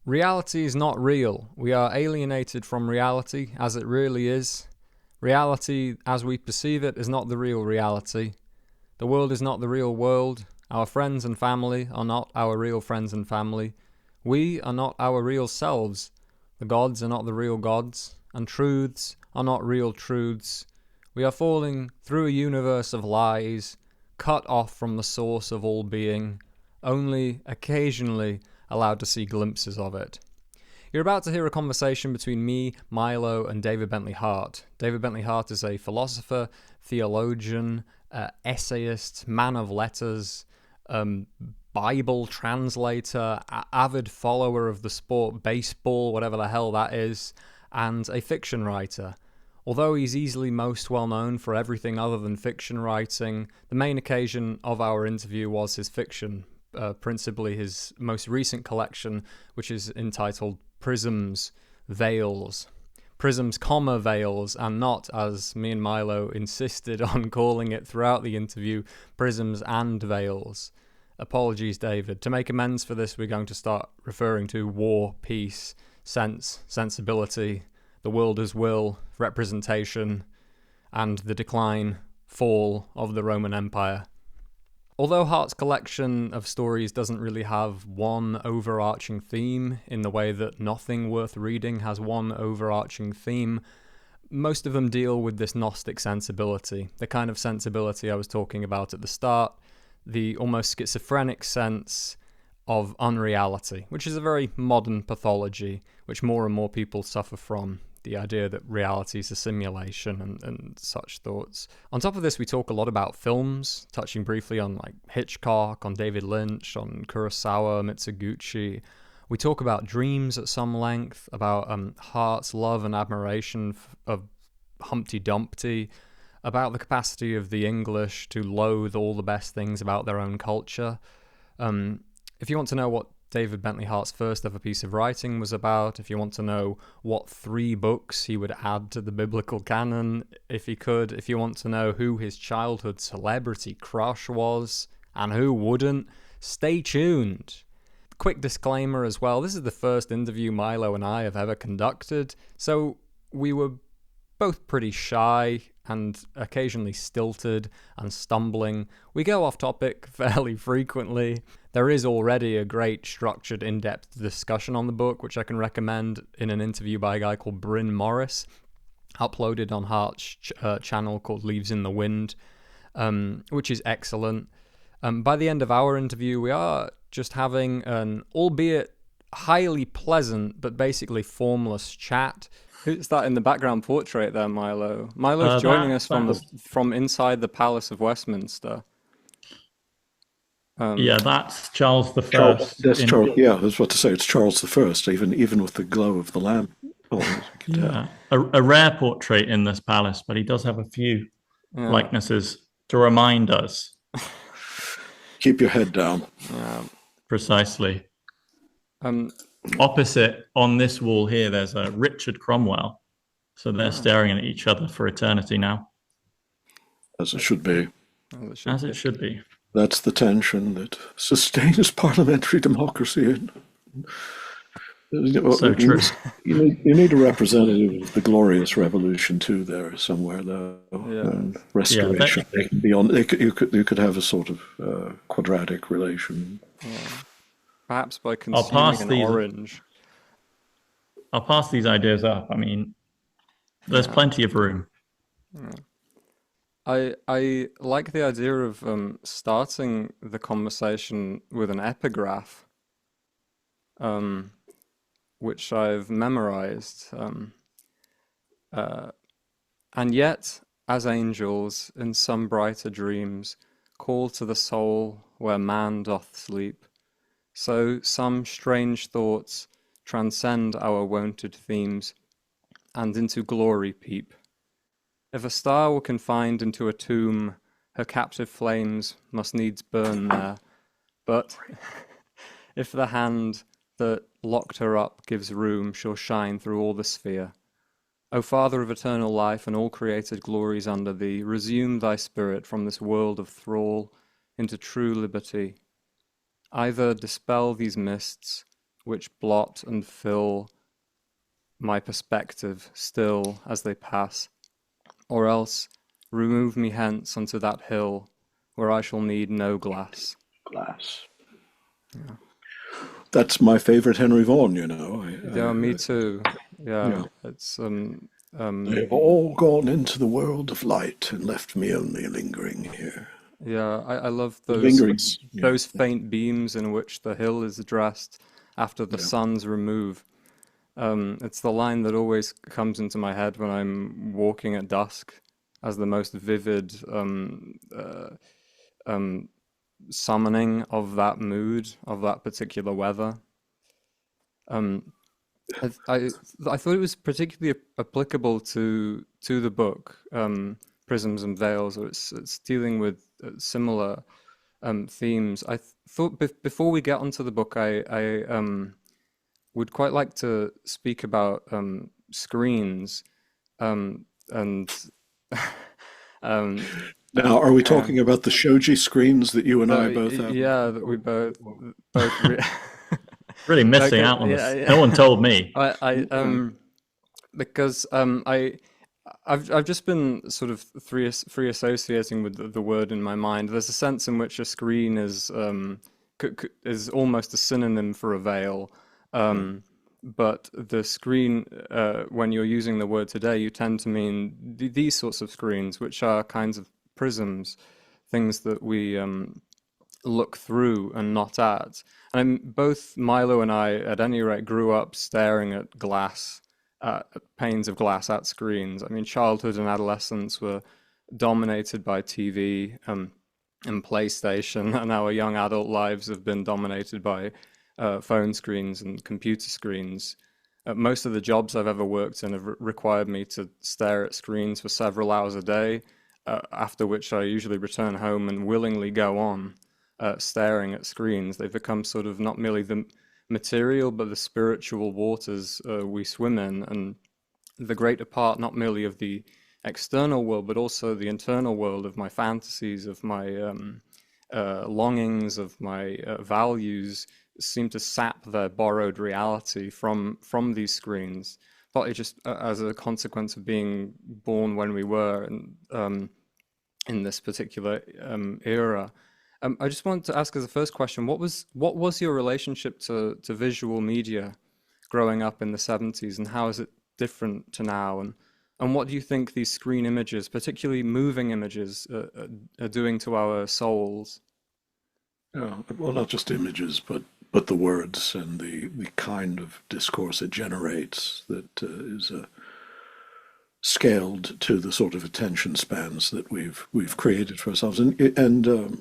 Reality is not real. We are alienated from reality as it really is. Reality, as we perceive it, is not the real reality. The world is not the real world. Our friends and family are not our real friends and family. We are not our real selves. The gods are not the real gods. And truths are not real truths. We are falling through a universe of lies, cut off from the source of all being, only occasionally allowed to see glimpses of it. You're about to hear a conversation between me, Milo, and David Bentley Hart. David Bentley Hart is a philosopher, theologian, essayist, man of letters, Bible translator, avid follower of the sport baseball, whatever the hell that is, and a fiction writer. Although he's easily most well known for everything other than fiction writing, the main occasion of our interview was his fiction, principally his most recent collection, which is entitled Prisms, Veils. Prisms, Veils, and not, as me and Milo insisted on calling it throughout the interview, Prisms and Veils. Apologies, David. To make amends for this, we're going to start referring to war, peace, sense, sensibility, the world as will, representation, and the decline, fall of the Roman Empire. Although Hart's collection of stories doesn't really have one overarching theme in the way that nothing worth reading has one overarching theme, most of them deal with this Gnostic sensibility, the kind of sensibility I was talking about at the start, the almost schizophrenic sense of unreality, which is a very modern pathology which more and more people suffer from. The idea that reality is a simulation and such thoughts. On top of this, we talk a lot about films, touching briefly on like Hitchcock, on David Lynch, on Kurosawa, Mitsuguchi. We talk about dreams at some length, about Hart's love and admiration of Humpty Dumpty, about the capacity of the English to loathe all the best things about their own culture. If you want to know what David Bentley Hart's first ever piece of writing was about, if you want to know what 3 books he would add to the biblical canon, if he could, if you want to know who his childhood celebrity crush was, and who wouldn't, stay tuned. Quick disclaimer as well, this is the first interview Milo and I have ever conducted, so we were both pretty shy and occasionally stilted and stumbling. We go off topic fairly frequently. There is already a great structured in-depth discussion on the book, which I can recommend in an interview by a guy called Bryn Morris, uploaded on Hart's channel called Leaves in the Wind, which is excellent. By the end of our interview, we are just having an, albeit highly pleasant, but basically formless chat. Who's that in the background portrait there, Milo? Milo's joining us from inside the Palace of Westminster. Yeah, that's Charles the First. That's Charles. Yeah, I was about to say it's Charles the First, even with the glow of the lamp. A rare portrait in this palace, but he does have a few likenesses to remind us. Keep your head down. Precisely. Opposite on this wall here, there's a Richard Cromwell. So they're staring at each other for eternity now. As it should be. As it should be. That's the tension that sustains parliamentary democracy. So true. You need a representative of the glorious revolution too there somewhere, though. And restoration. You could have a sort of quadratic relation. Perhaps by consuming an orange. I'll pass these ideas up. I mean, there's plenty of room. I like the idea of starting the conversation with an epigraph, which I've memorized. And yet, as angels in some brighter dreams, call to the soul where man doth sleep, so some strange thoughts transcend our wonted themes, and into glory peep. If a star were confined into a tomb, her captive flames must needs burn there. But if the hand that locked her up gives room, she'll shine through all the sphere. O Father of eternal life and all created glories under thee, resume thy spirit from this world of thrall into true liberty. Either dispel these mists, which blot and fill my perspective still as they pass, or else remove me hence unto that hill where I shall need no glass. Glass. Yeah. That's my favorite Henry Vaughan, you know. Yeah, me too. Yeah, it's they've all gone into the world of light and left me only lingering here. Yeah, I love those faint beams in which the hill is addressed after the sun's remove. It's the line that always comes into my head when I'm walking at dusk as the most vivid summoning of that mood, of that particular weather. I thought it was particularly applicable to the book, Prisms and Veils, or it's dealing with similar themes. I thought before we get onto the book, I would quite like to speak about screens, and now, are we talking about the shoji screens that you and I both have? Yeah, that we both really missing out on this. No one told me. Because I've just been sort of free associating with the word in my mind. There's a sense in which a screen is almost a synonym for a veil. But the screen, when you're using the word today, you tend to mean these sorts of screens, which are kinds of prisms, things that we look through and not at. And both Milo and I, at any rate, grew up staring at glass, panes of glass at screens. I mean, childhood and adolescence were dominated by TV and PlayStation, and our young adult lives have been dominated by phone screens and computer screens. Most of the jobs I've ever worked in have required me to stare at screens for several hours a day, after which I usually return home and willingly go on staring at screens. They've become sort of not merely the material, but the spiritual waters we swim in, and the greater part not merely of the external world, but also the internal world of my fantasies, of my longings, of my values, seem to sap their borrowed reality from these screens, partly just as a consequence of being born when we were in this particular era. I just wanted to ask as a first question, what was your relationship to visual media growing up in the 70s, and how is it different to now? And what do you think these screen images, particularly moving images, are doing to our souls? Well, not just images, but the words and the kind of discourse it generates that is scaled to the sort of attention spans that we've created for ourselves. And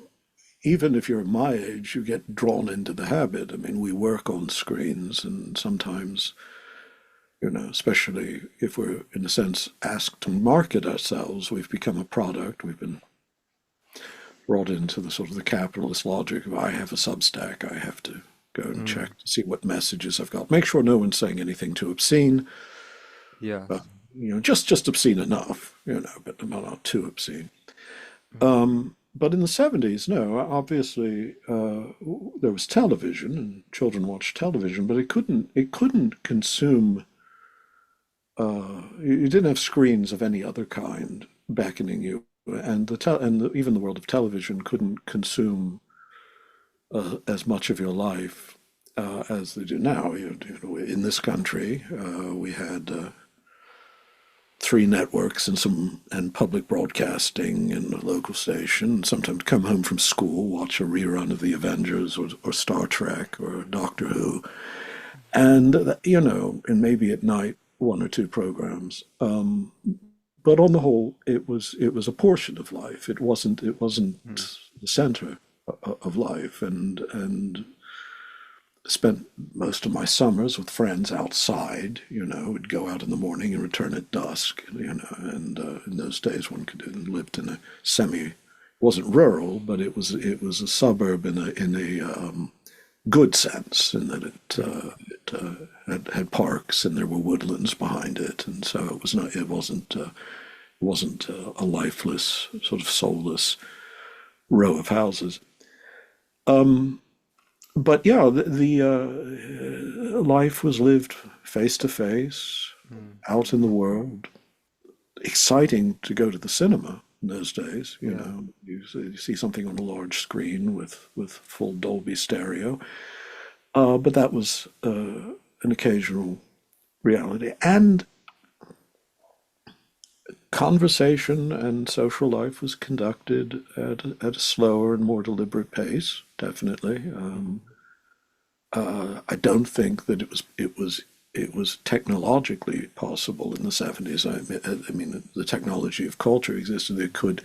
even if you're my age, you get drawn into the habit. I mean, we work on screens, and sometimes, you know, especially if we're, in a sense, asked to market ourselves, we've become a product. We've been brought into the sort of the capitalist logic of, I have a Substack, I have to go and check to see what messages I've got. Make sure no one's saying anything too obscene. Yeah. You know, just obscene enough, you know, but not too obscene. But in the 70s, no, obviously there was television and children watched television, but it couldn't consume, you didn't have screens of any other kind beckoning you, and even the world of television couldn't consume as much of your life as they do now. You know, in this country, we had 3 networks and public broadcasting and a local station. Sometimes come home from school, watch a rerun of the Avengers or Star Trek or Doctor Who, and you know, and maybe at night 1 or 2 programs. But on the whole, it was a portion of life. It wasn't the center of life, and spent most of my summers with friends outside. You know, would go out in the morning and return at dusk. You know, and in those days one lived in a wasn't rural, but it was a suburb in a good sense, in that it had parks and there were woodlands behind it, and so it wasn't a lifeless, sort of soulless row of houses. but yeah, the life was lived face to face, Mm. out in the world. Exciting to go to the cinema in those days. Yeah. You see something on a large screen with full Dolby stereo. But that was an occasional reality. And conversation and social life was conducted at a slower and more deliberate pace, definitely. I don't think that it was technologically possible in the 70s. I mean, the technology of culture existed that could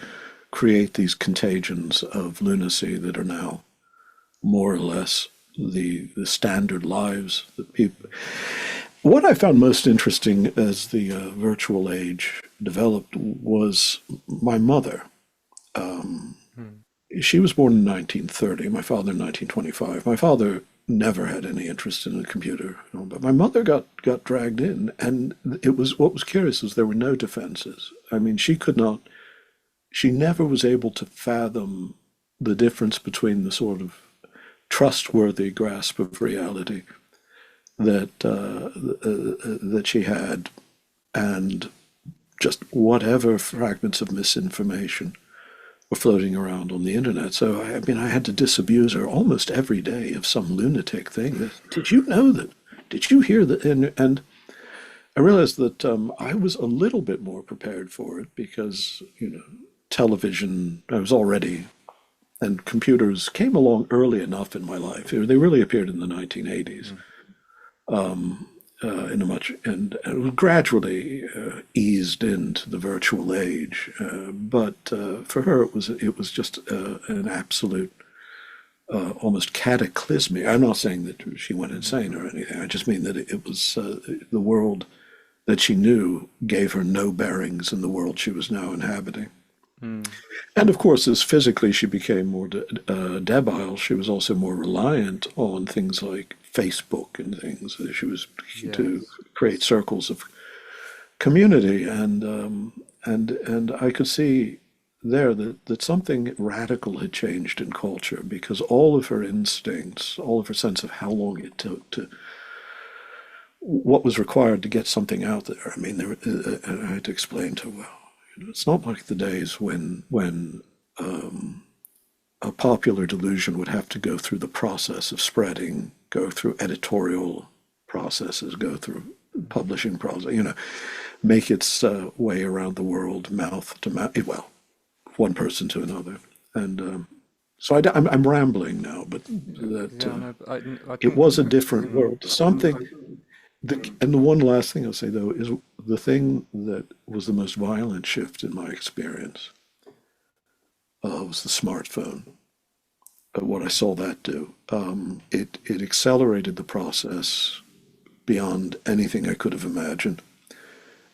create these contagions of lunacy that are now more or less the standard lives that people. What I found most interesting as the virtual age developed was my mother. Mm. She was born in 1930, my father in 1925. My father never had any interest in a computer, but my mother got dragged in, and it was what was curious was there were no defenses. I mean, she never was able to fathom the difference between the sort of trustworthy grasp of reality that she had and just whatever fragments of misinformation were floating around on the internet. So I mean, I had to disabuse her almost every day of some lunatic thing. Did you know that? Did you hear that? And I realized that I was a little bit more prepared for it because television. I was already. And computers came along early enough in my life. They really appeared in the 1980s. In a much and gradually eased into the virtual age. But for her, it was just an absolute, almost cataclysmic. I'm not saying that she went insane or anything. I just mean that it was the world that she knew gave her no bearings in the world she was now inhabiting. Mm. And of course, as physically she became more debile, she was also more reliant on things like Facebook and things. She was to Yes. create circles of community, and I could see there that something radical had changed in culture because all of her instincts, all of her sense of how long it took to what was required to get something out there. I mean, I had to explain to her, well, it's not like the days when a popular delusion would have to go through the process of spreading, go through editorial processes, go through publishing process, make its way around the world, mouth to mouth, well, one person to another. And so I'm rambling now, but that Yeah, no, but I it think was a different world. And the one last thing I'll say, though, is the thing that was the most violent shift in my experience was the smartphone. What I saw that do. It accelerated the process beyond anything I could have imagined.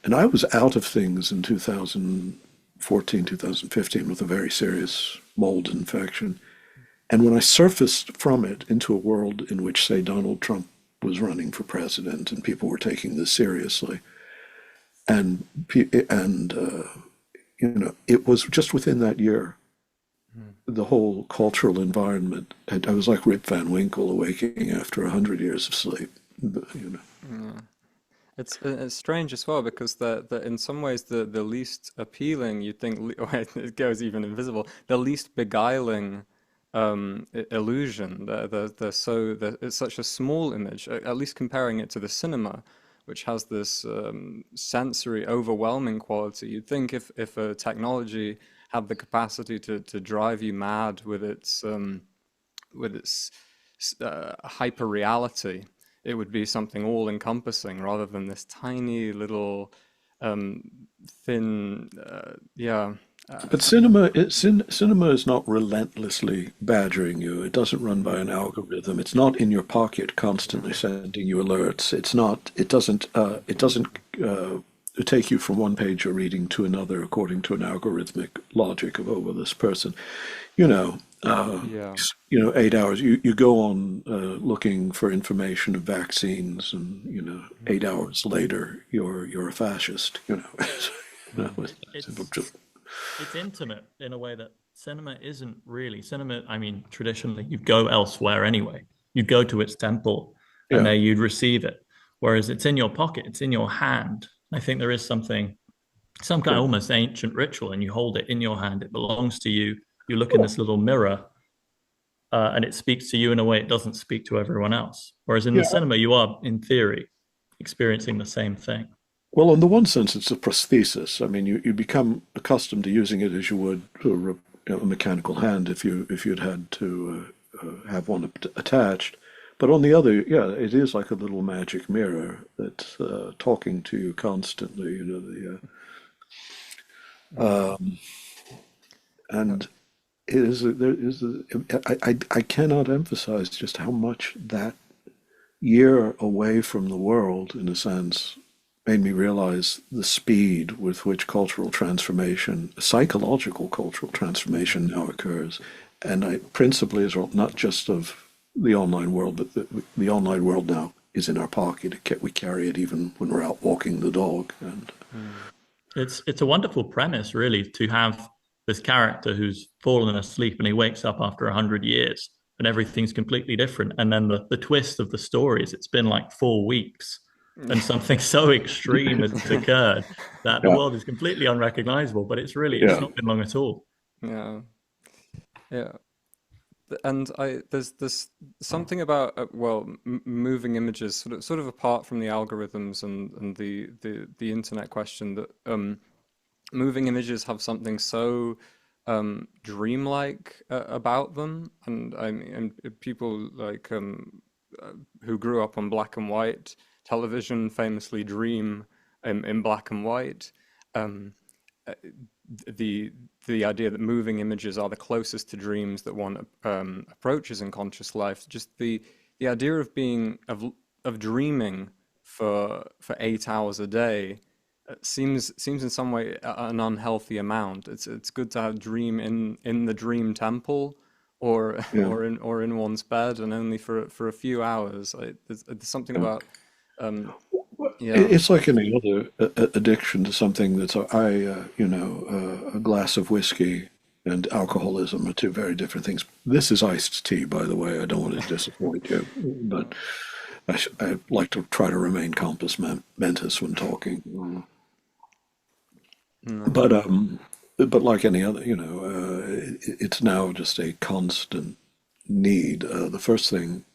And I was out of things in 2014, 2015 with a very serious mold infection. And when I surfaced from it into a world in which, say, Donald Trump was running for president and people were taking this seriously, and it was just within that year the whole cultural environment. I was like Rip Van Winkle awaking after 100 years of sleep. yeah. It's strange as well because the in some ways the least appealing you'd think or it goes even invisible the least beguiling illusion it's such a small image at least comparing it to the cinema which has this sensory overwhelming quality you'd think if a technology had the capacity to drive you mad with its hyper reality, it would be something all encompassing rather than this tiny little um, thin, yeah. But cinema is not relentlessly badgering you. It doesn't run by an algorithm. It's not in your pocket constantly sending you alerts. It's not. It doesn't take you from one page of reading to another according to an algorithmic logic of, oh, well, this person, you know, uh, Yeah. 8 hours. You go on looking for information of vaccines, and 8 hours later you're a fascist. It's it's intimate in a way that cinema isn't really. Cinema, I mean, traditionally, you go elsewhere anyway. you'd go to its temple, and Yeah. there you'd receive it. Whereas it's in your pocket, it's in your hand. I think there is some kind of almost ancient ritual, and you hold it in your hand. It belongs to you. You look in this little mirror, and it speaks to you in a way it doesn't speak to everyone else. Whereas in the cinema, you are, in theory, experiencing the same thing. Well, in the one sense, it's a prosthesis. I mean, you become accustomed to using it as you would a mechanical hand if you'd had to have one attached. But on the other, yeah, it is like a little magic mirror that's talking to you constantly. And it is I cannot emphasize just how much that year away from the world, in a sense, made me realize the speed with which cultural transformation, psychological cultural transformation now occurs. And principally as well, not just of the online world, but the online world now is in our pocket. We carry it even when we're out walking the dog. And it's a wonderful premise, really, to have this character who's fallen asleep and he wakes up after 100 years and everything's completely different. And then the twist of the story is it's been like 4 weeks and something so extreme has occurred that the world is completely unrecognizable, but it's not been long at all. Yeah. Yeah. And there's something about moving images sort of apart from the algorithms and the internet question, that moving images have something so dreamlike about them. And I mean, and people like who grew up on black and white television famously dream in black and white. The idea that moving images are the closest to dreams that one approaches in conscious life. Just the idea of dreaming for 8 hours a day seems in some way an unhealthy amount. It's good to have dream in the dream temple or in one's bed, and only for a few hours. There's something about it's like any other addiction to something that's a glass of whiskey and alcoholism are two very different things. This is iced tea, by the way. I don't want to disappoint you, but I like to try to remain compos mentis when talking. But like any other, it's now just a constant need. The first thing,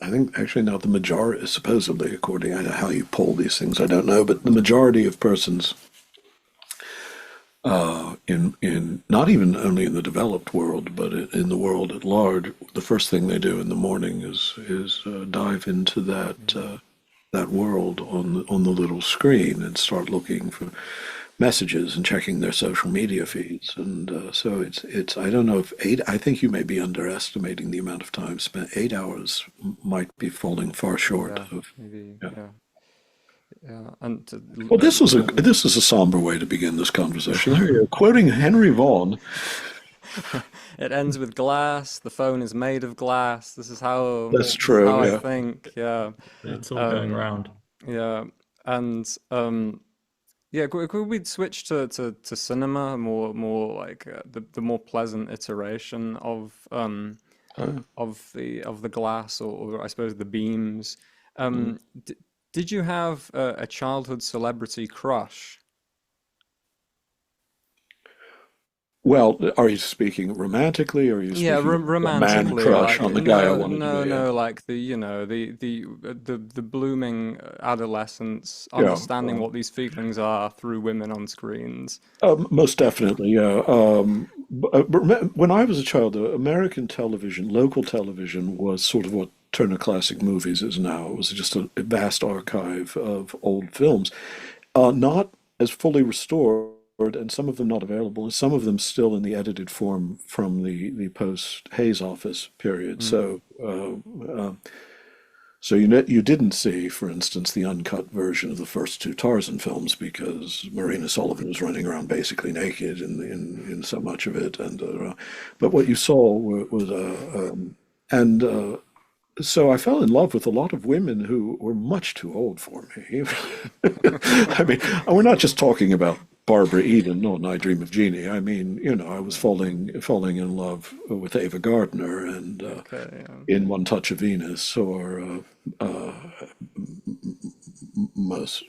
I think actually now the majority, supposedly, according to how you poll these things, I don't know, but the majority of persons in not even only in the developed world, but in the world at large, the first thing they do in the morning is dive into that world on the little screen and start looking for messages and checking their social media feeds. And so it's I don't know if I think you may be underestimating the amount of time spent. 8 hours might be falling far short of. Maybe, yeah. And well, this is a somber way to begin this conversation. There you go. Quoting Henry Vaughan. It ends with glass. The phone is made of glass. This is how. That's true. How I think. Yeah. It's all going around. Yeah, and yeah, could we switch to cinema, more like the more pleasant iteration of the glass, or I suppose the beams. Did you have a childhood celebrity crush? Well, are you speaking romantically, or are you speaking romantically, a man crush on the guy I wanted to be? No, like the blooming adolescence, understanding what these feelings are through women on screens. Most definitely, yeah. When I was a child, American television, local television, was sort of what Turner Classic Movies is now. It was just a vast archive of old films, not as fully restored, and some of them not available, some of them still in the edited form from the post-Hayes office period. So you didn't see, for instance, the uncut version of the first two Tarzan films because Marina Sullivan was running around basically naked in so much of it. But what you saw was so I fell in love with a lot of women who were much too old for me. I mean, we're not just talking about Barbara Eden or I Dream of Jeannie. I mean, I was falling in love with Ava Gardner and Okay, yeah. in One Touch of Venus, or most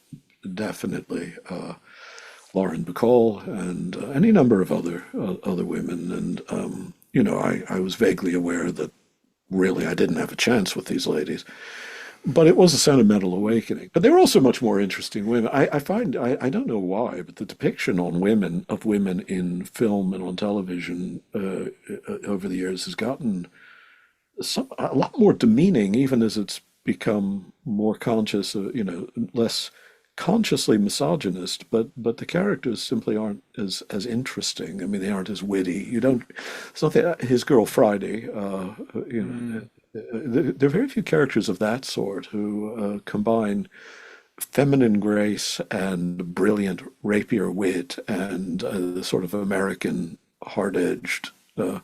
definitely Lauren Bacall and any number of other women. And I was vaguely aware that really I didn't have a chance with these ladies. But it was a sentimental awakening. But they were also much more interesting women. I find, I don't know why, but the depiction of women in film and on television over the years has gotten a lot more demeaning, even as it's become more conscious, less consciously misogynist. But the characters simply aren't as interesting. I mean, they aren't as witty. You don't. It's not that his girl Friday. There are very few characters of that sort who combine feminine grace and brilliant rapier wit and the sort of American hard-edged no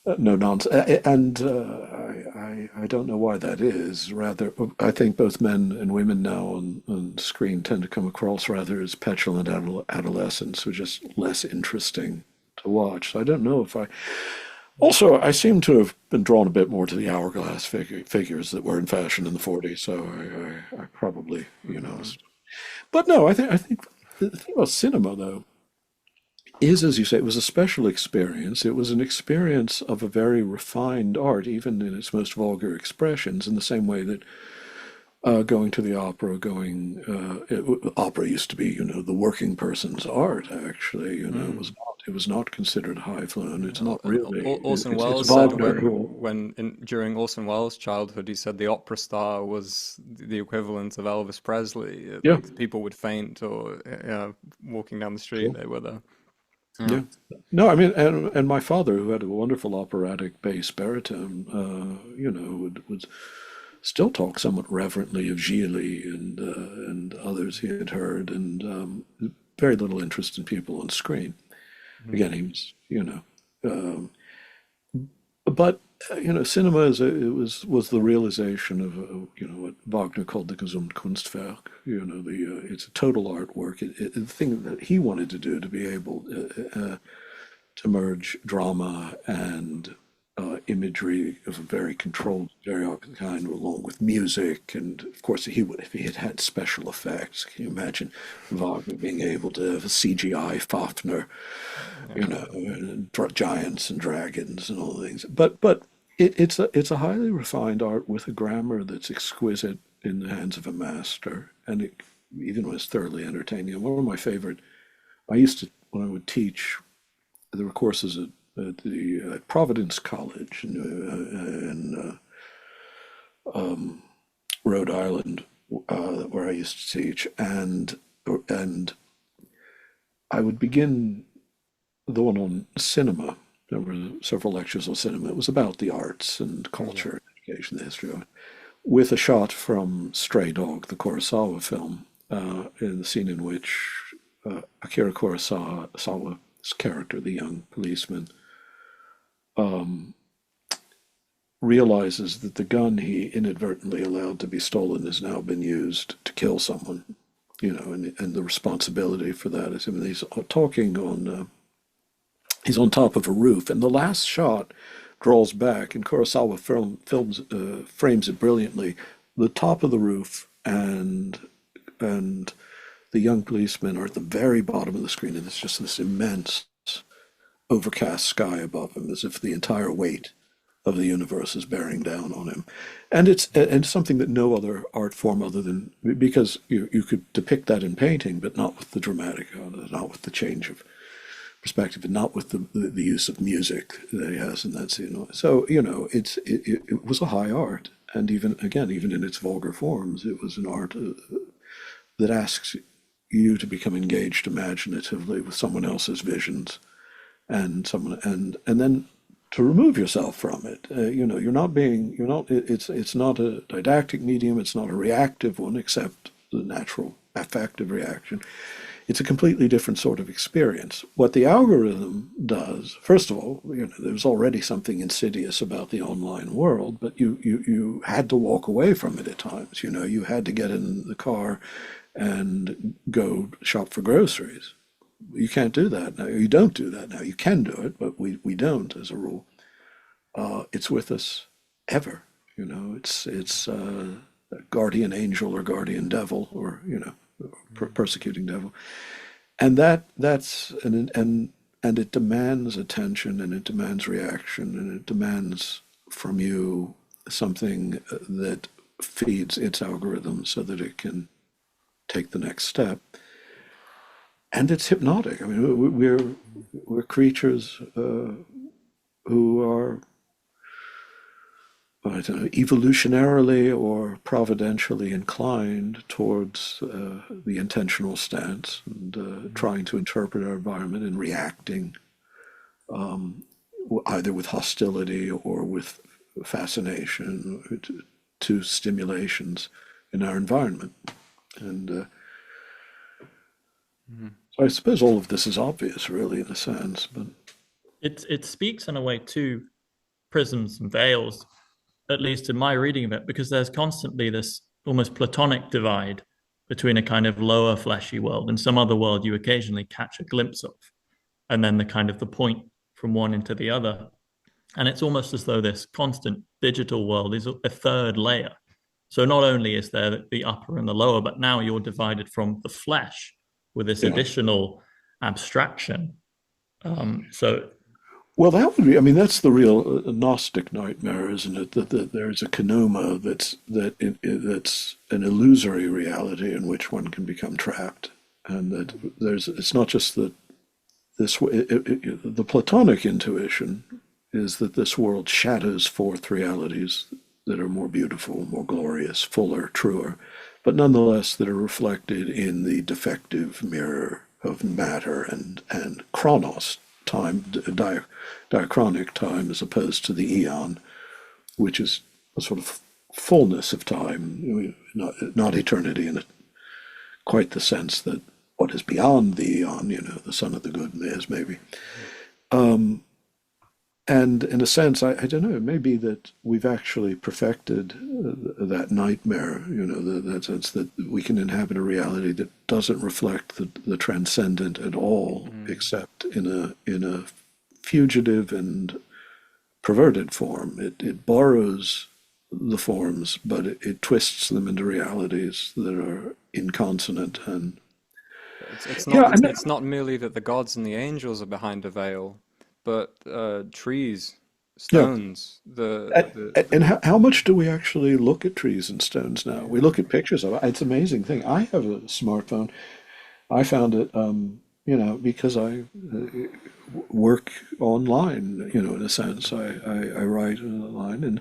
nonsense. And I don't know why that is. Rather, I think both men and women now on screen tend to come across rather as petulant adolescents who are just less interesting to watch. So I don't know if I. Also, I seem to have been drawn a bit more to the hourglass figures that were in fashion in the 40s. So I probably, But no, I think the thing about cinema, though, is, as you say, it was a special experience. It was an experience of a very refined art, even in its most vulgar expressions, in the same way that going to the opera, opera used to be, the working person's art. Actually, it was not considered high flown. It's not really. Orson It's Welles said Wagner. during Orson Welles' childhood, he said the opera star was the equivalent of Elvis Presley. Yeah. Like, people would faint or walking down the street, Sure. they were there. Yeah. No, I mean, and my father, who had a wonderful operatic bass baritone, would still talk somewhat reverently of Gigli and others he had heard, and very little interest in people on screen. Again, he was, but cinema was the realization of what Wagner called the Gesamtkunstwerk. It's a total artwork. The thing that he wanted to do to be able to merge drama and imagery of a very controlled, very kind, along with music, and of course if he had had special effects. Can you imagine Wagner being able to have a CGI Fafner, and giants and dragons and all the things? But it's a highly refined art with a grammar that's exquisite in the hands of a master, and it even was thoroughly entertaining. One of my favorite, I used to, when I would teach, there were courses at the Providence College in Rhode Island, where I used to teach, and I would begin the one on cinema. There were several lectures on cinema. It was about the arts and culture, education, the history of it, with a shot from Stray Dog, the Kurosawa film, in the scene in which Akira Kurosawa's character, the young policeman, realizes that the gun he inadvertently allowed to be stolen has now been used to kill someone, and the responsibility for that is him. And he's talking on, he's on top of a roof, and the last shot draws back, and Kurosawa frames it brilliantly. The top of the roof and the young policemen are at the very bottom of the screen, and it's just this immense overcast sky above him, as if the entire weight of the universe is bearing down on him. And it's something that no other art form other than, because you could depict that in painting, but not with the dramatic, not with the change of perspective, and not with the use of music that he has in that scene. So, it was a high art. And even in its vulgar forms, it was an art that asks you to become engaged imaginatively with someone else's visions, and then to remove yourself from it. It's not a didactic medium. It's not a reactive one, except the natural affective reaction. It's a completely different sort of experience. What the algorithm does, first of all, there's already something insidious about the online world, but you had to walk away from it at times. You had to get in the car and go shop for groceries. You can't do that now. You don't do that now. You can do it, but we don't as a rule. It's with us ever. It's a guardian angel or guardian devil or persecuting devil, and and it demands attention and it demands reaction and it demands from you something that feeds its algorithm so that it can take the next step. And it's hypnotic. I mean, we're creatures who are, I don't know, evolutionarily or providentially inclined towards the intentional stance and trying to interpret our environment and reacting either with hostility or with fascination to stimulations in our environment. And so I suppose all of this is obvious, really, in a sense, but it speaks in a way to Prisms and Veils, at least in my reading of it, because there's constantly this almost platonic divide between a kind of lower fleshy world and some other world you occasionally catch a glimpse of, and then the kind of the point from one into the other. And it's almost as though this constant digital world is a third layer. So not only is there the upper and the lower, but now you're divided from the flesh with this additional abstraction. So well, that would be, I mean, that's the real Gnostic nightmare, isn't it? That there's a kenoma that's an illusory reality in which one can become trapped, and that it's not just that the Platonic intuition is that this world shadows forth realities that are more beautiful, more glorious, fuller, truer, but nonetheless that are reflected in the defective mirror of matter and chronos, time, diachronic time, as opposed to the eon, which is a sort of fullness of time, not eternity in quite the sense that what is beyond the eon, the son of the good is maybe. And in a sense, I don't know, it may be that we've actually perfected that nightmare, that sense that we can inhabit a reality that doesn't reflect the transcendent at all, except in a fugitive and perverted form. It borrows the forms, but it twists them into realities that are inconsonant and it's not merely that the gods and the angels are behind a veil, but trees, stones, and how much do we actually look at trees and stones now? We look at pictures of it. It's an amazing thing. I have a smartphone. I found it, because I work online, in a sense. I write online, and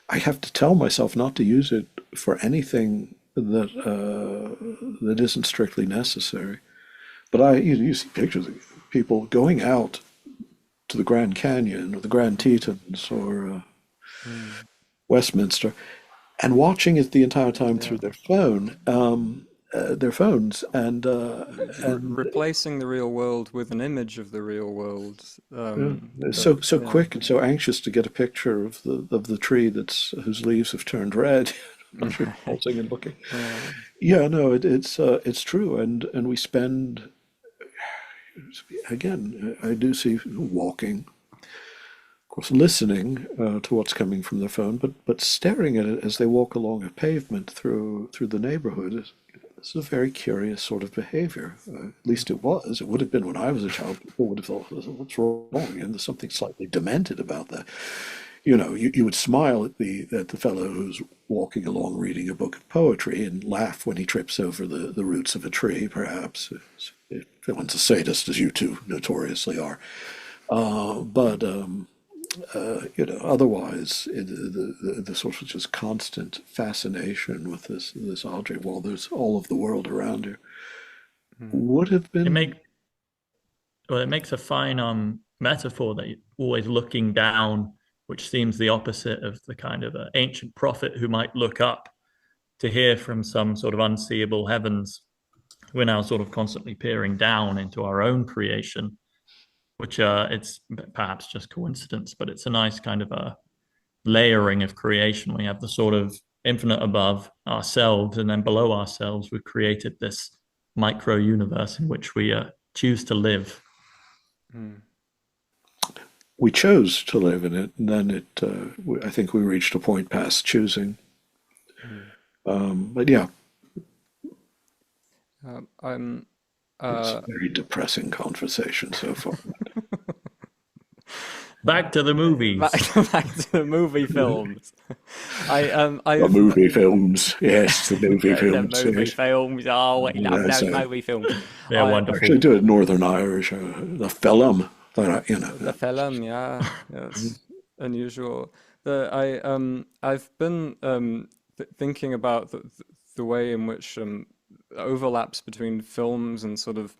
I have to tell myself not to use it for anything that isn't strictly necessary. But you see pictures of people going out to the Grand Canyon or the Grand Tetons or Westminster, and watching it the entire time through their phones, and replacing the real world with an image of the real world. so quick and so anxious to get a picture of the tree whose leaves have turned red, pulsing and looking. Yeah, no, it's true, and we spend. Again, I do see walking, of course, listening to what's coming from their phone, but staring at it as they walk along a pavement through the neighborhood is a very curious sort of behavior. At least it was. It would have been when I was a child. People would have thought, "What's wrong?" And there's something slightly demented about that. You would smile at the fellow who's walking along reading a book of poetry and laugh when he trips over the roots of a tree, perhaps. If one's a sadist, as you two notoriously are. But otherwise, the sort of just constant fascination with this object, while there's all of the world around you, would have been. It makes a fine metaphor that you're always looking down, which seems the opposite of the kind of ancient prophet who might look up to hear from some sort of unseeable heavens. We're now sort of constantly peering down into our own creation, which it's perhaps just coincidence, but it's a nice kind of a layering of creation. We have the sort of infinite above ourselves, and then below ourselves, we've created this micro universe in which we choose to live. Mm. We chose to live in it, and then I think we reached a point past choosing. But yeah, I'm it's a very depressing conversation so far. Back to the movies. back to the movie films. The I've movie films, yes, the movie the films. movie Yes. films. Oh, we love Yes, those movie films. They're I wonderful. actually do it Northern Irish, the film. That the film, yeah, it's unusual. I've been thinking about the way in which overlaps between films and sort of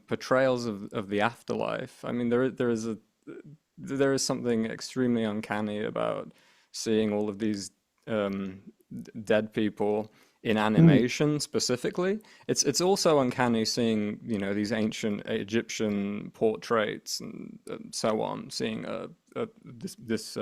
portrayals of the afterlife. I mean, there is something extremely uncanny about seeing all of these dead people in animation specifically. It's also uncanny seeing, you know, these ancient Egyptian portraits and so on, seeing this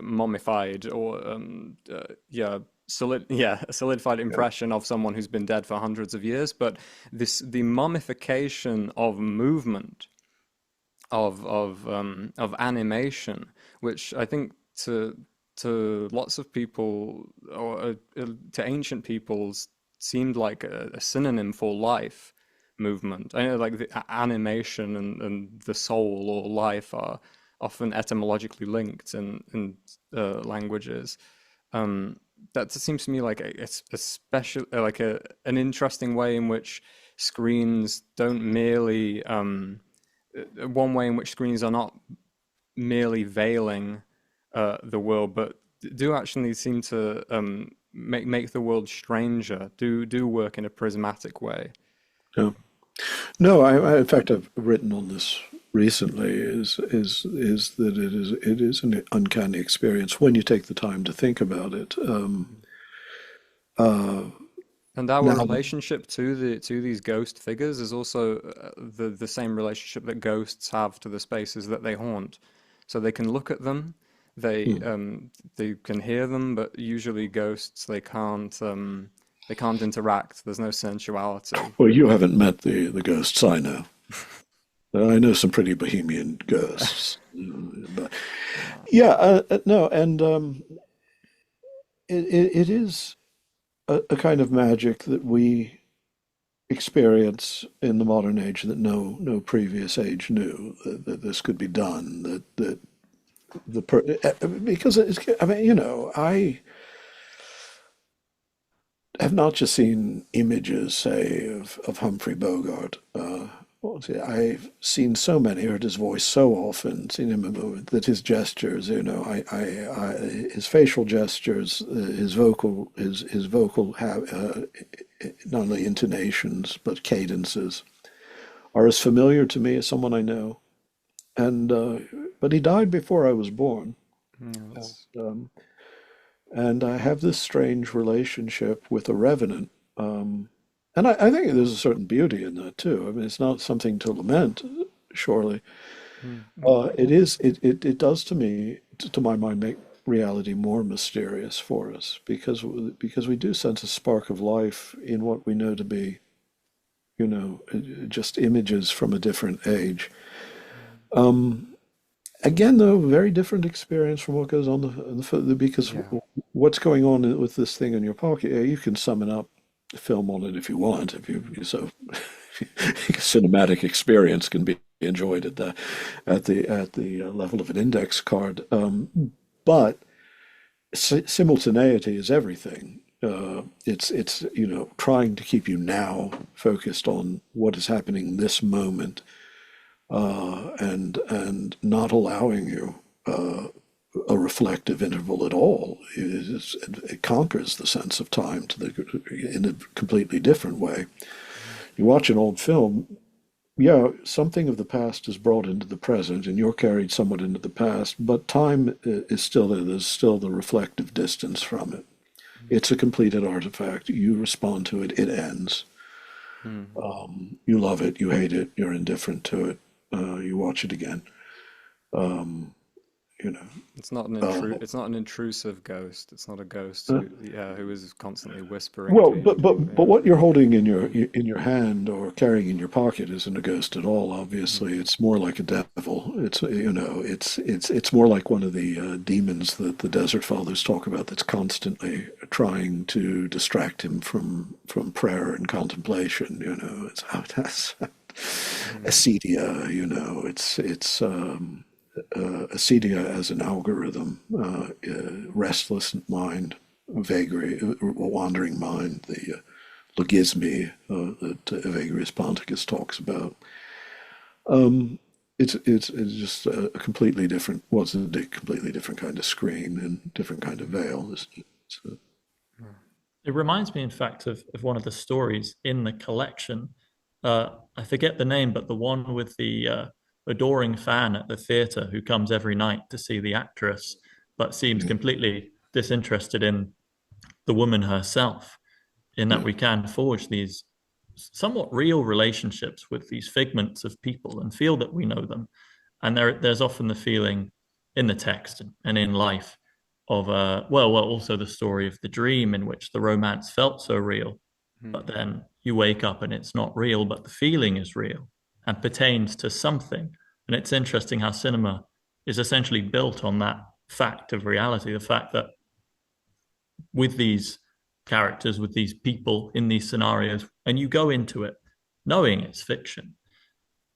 mummified or a solidified impression of someone who's been dead for hundreds of years. But the mummification of movement, of animation, which I think to lots of people, or to ancient peoples, seemed like a synonym for life movement. I know, like the animation and the soul or life are often etymologically linked in languages. That seems to me like a special, like an interesting way in which screens don't merely one way in which screens are not merely veiling the world, but do actually seem to make the world stranger. Do work in a prismatic way. yeah. No, in fact, I've written on this recently. Is that it is an uncanny experience when you take the time to think about it. And our Now, relationship to these ghost figures is also the same relationship that ghosts have to the spaces that they haunt. So they can look at them, they can hear them, but usually ghosts they can't interact. There's no sensuality. well, you haven't met the ghosts I know. I know some pretty bohemian ghosts, but yeah, no, and it is a kind of magic that we experience in the modern age that no previous age knew that this could be done. That because I mean, you know, I have not just seen images, say, of Humphrey Bogart. I've seen so many, heard his voice so often, seen him in movies, that his gestures, you know, his facial gestures, his vocal, not only intonations but cadences, are as familiar to me as someone I know. And but he died before I was born. Yes. Um, and I have this strange relationship with a revenant. And I think there's a certain beauty in that too. I mean, it's not something to lament, surely. It does to me, to my mind, make reality more mysterious for us because we do sense a spark of life in what we know to be, you know, just images from a different age. Again, though, very different experience from what goes on because Yeah. what's going on with this thing in your pocket, yeah, you can summon up a film on it if you want. If so, cinematic experience can be enjoyed at the level of an index card. But simultaneity is everything. It's you know, trying to keep you now focused on what is happening this moment, and not allowing you a reflective interval at all. It conquers the sense of time in a completely different way. You watch an old film, yeah, something of the past is brought into the present, and you're carried somewhat into the past, but time is still there. There's still the reflective distance from it. It's a completed artifact. You respond to it, it ends. You love it, you hate it, you're indifferent to it. You watch it again. you know. It's not an it's not an intrusive ghost. It's not a ghost Uh, who is constantly whispering Well, to you. but Yeah. what you're holding in your hand or carrying in your pocket isn't a ghost at all. Obviously, it's more like a devil. It's it's more like one of the demons that the Desert Fathers talk about. That's constantly trying to distract him from prayer and contemplation. You know, it's that's Mm. acedia. You know, acedia as an algorithm, restless mind, vagary, wandering mind, the logismy that Evagrius Ponticus talks about. It's just a completely different, what's a completely different kind of screen and different kind of veil. It reminds me, in fact, of one of the stories in the collection. I forget the name, but the one with the adoring fan at the theatre who comes every night to see the actress, but seems Yeah, completely disinterested in the woman herself, in that yeah, we can forge these somewhat real relationships with these figments of people and feel that we know them. And there's often the feeling in the text and in life of also the story of the dream in which the romance felt so real, but Mm. then you wake up and it's not real, but the feeling is real and pertains to something. And it's interesting how cinema is essentially built on that fact of reality, the fact that with these characters, with these people in these scenarios, and you go into it knowing it's fiction,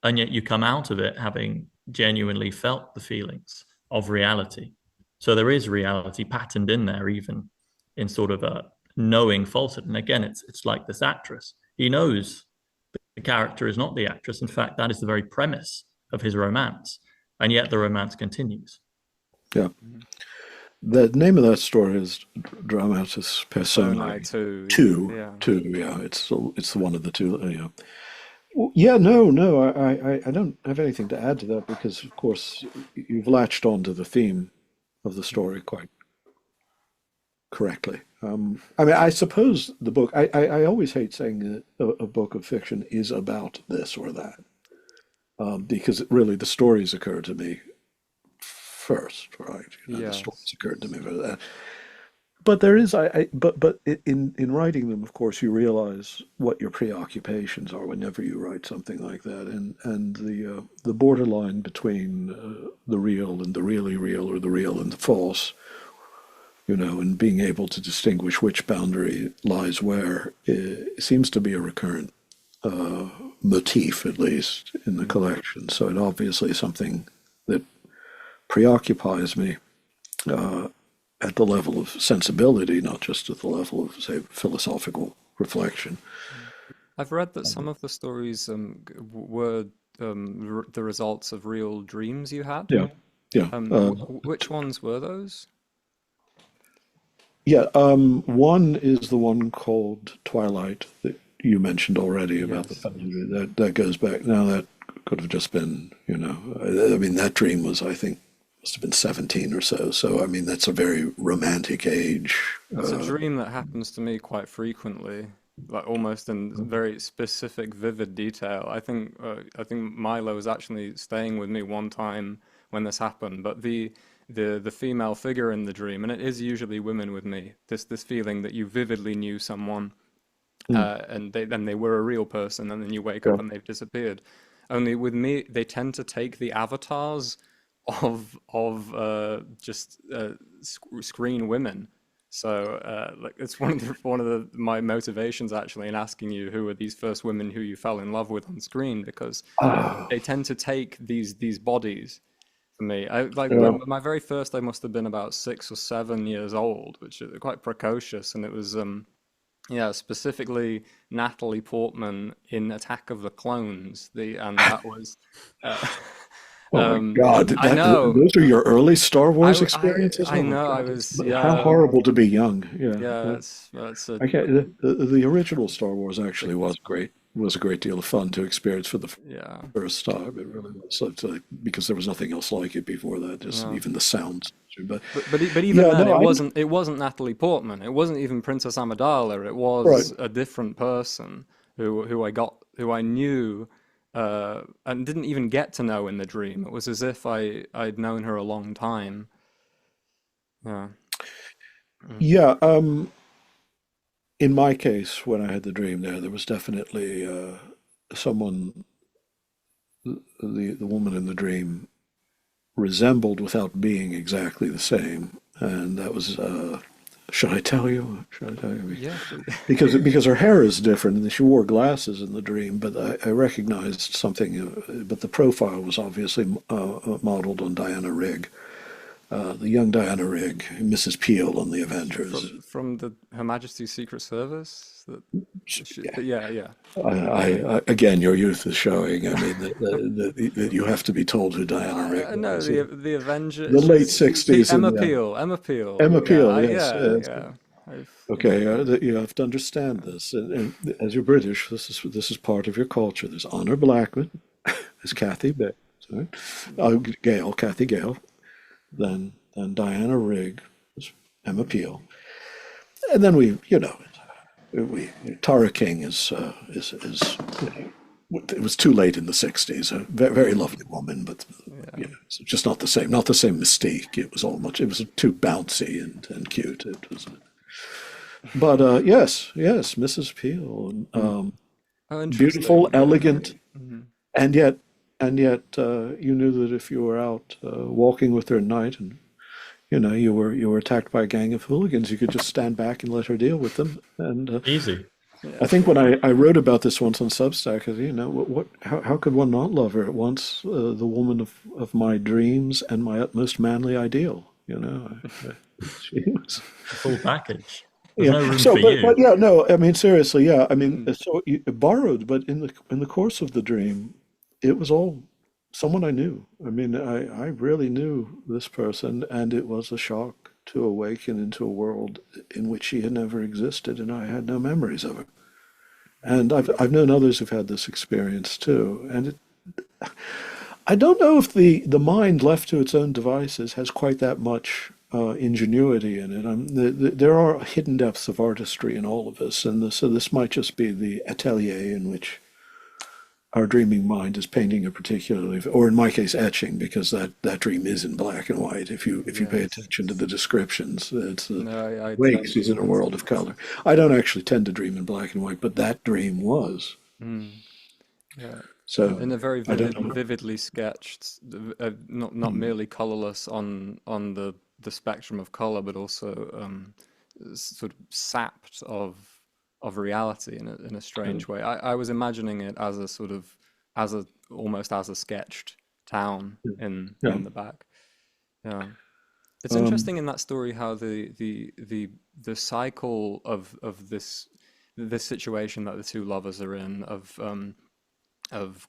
and yet you come out of it having genuinely felt the feelings of reality. So there is reality patterned in there, even in sort of a knowing falsehood. And again, it's like this actress. He knows the character is not the actress. In fact, that is the very premise of his romance, and yet the romance continues. yeah. Mm. The name of that story is Dramatis Personae Personae too. 2. Yeah. 2, yeah. It's one of the two. Yeah. Well, yeah, no. I don't have anything to add to that because, of course, you've latched onto the theme of the story quite correctly. I mean, I suppose the book, I always hate saying that a book of fiction is about this or that, because really the stories occur to me first, right? You know, the stories Yes. occurred to me first. But there is, but in writing them, of course, you realize what your preoccupations are whenever you write something like that, and the borderline between the real and the really real, or the real and the false, you know, and being able to distinguish which boundary lies where, seems to be a recurrent motif, at least in the Mm. collection. So it obviously is something that preoccupies me at the level of sensibility, not just at the level of, say, philosophical reflection. Mm. I've read that some of the stories were the results of real dreams you had. Yeah, yeah, Which ones were those? yeah. One is the one called Twilight that you mentioned already about the Yes, family. yes. That goes back. Now that could have just been, you know, I mean, that dream was, I think, must have been 17 or so. So I mean, that's a very romantic age. It's a dream that happens to me quite frequently, like almost in very specific, vivid detail. I think Milo was actually staying with me one time when this happened, but the female figure in the dream, and it is usually women with me. This feeling that you vividly knew someone, Mm, and they were a real person, and then you wake yeah. up and they've disappeared. Only with me, they tend to take the avatars of just screen women. So like it's one of my motivations actually in asking you who are these first women who you fell in love with on screen, because Oh, they tend to take these bodies for me. I like yeah. my very first I must have been about 6 or 7 years old, which is quite precocious, and it was yeah, specifically Natalie Portman in Attack of the Clones. And that was, uh, Oh my God, I know, those are your early Star Wars experiences? I Oh my know, I God, was, how yeah, horrible to be young. Yeah, yeah, yeah. it's a, I can't. The original Star Wars actually it's, was great. Was a great deal of fun to experience for the yeah, first time. It really was. So it's like, because there was nothing else like it before that. Just yeah. even the sounds. But But even yeah, then, no, I it wasn't Natalie Portman. It wasn't even Princess Amidala. It right. was a different person who I knew and didn't even get to know in the dream. It was as if I'd known her a long time. Yeah. Mm. Yeah, in my case, when I had the dream there was definitely someone, the woman in the dream resembled without being exactly the same. And that was, should I tell you? Should I tell you? Yeah, please. Because her hair is different and she wore glasses in the dream, but I recognized something, but the profile was obviously modeled on Diana Rigg, the young Diana Rigg, Mrs. Peel on the Avengers. From Her Majesty's Secret Service? Yeah. Yeah, yeah. Again, your youth is showing. I mean, that you have to be told who Diana Rigg No, was. the Avengers. The late 60s. Emma Peel. Emma Peel. Emma Yeah, Peel, yes. yeah, yeah. Okay, you have to understand this. And as you're British, this is part of your culture. There's Honor Blackman, there's Kathy Bates, right? Kathy Gale, then Diana Rigg, Emma Peel, and then Tara King is it was too late in the 60s. A very lovely woman, but it's just not the same mystique. It was too bouncy and cute. It was, but yes, Mrs. Peel, beautiful, elegant, and yet you knew that if you were out walking with her at night and you were attacked by a gang of hooligans, you could just stand back and let her deal with them. And Easy. I think when I wrote about this once on Substack, how could one not love her at once, the woman of my dreams and my utmost manly ideal? She was Full package. yeah. No room So, for you. but yeah, no. I mean, seriously, yeah. I mean, so borrowed, but in the course of the dream, it was all someone I knew. I mean, I really knew this person, and it was a shock to awaken into a world in which she had never existed, and I had no memories of her. And I've known others who've had this experience too, and I don't know if the mind left to its own devices has quite that much ingenuity in it. There are hidden depths of artistry in all of us, and so this might just be the atelier in which our dreaming mind is painting a particularly, or in my case, etching, because that dream is in black and white. If you pay attention to the descriptions, it's wakes. He's in a world of color. I don't actually tend to dream in black and white, but that dream was. Yeah. So In a very I don't know. vividly sketched, not merely colorless on the spectrum of color, but also sort of sapped of reality in a strange way. I was imagining it as a sort of almost as a sketched town in the back. Yeah. It's interesting in that story how the cycle of this situation that the two lovers are in, of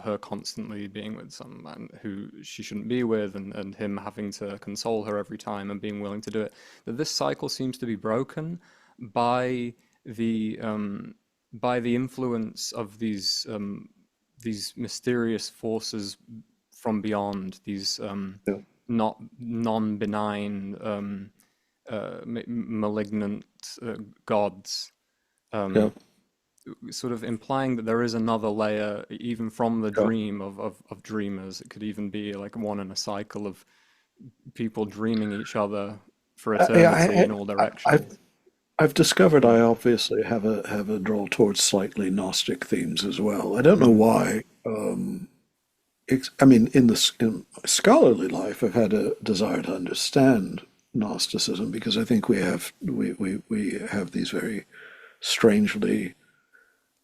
her constantly being with some man who she shouldn't be with, and him having to console her every time and being willing to do it, that this cycle seems to be broken by the influence of these mysterious forces from beyond, these not non-benign malignant gods, Yeah. sort of implying that there is another layer even from the dream of dreamers. It could even be like one in a cycle of people dreaming each other for eternity in all directions. I've discovered I obviously have a draw towards slightly Gnostic themes as well. I don't know why. I mean, in scholarly life, I've had a desire to understand Gnosticism because I think we have these very strangely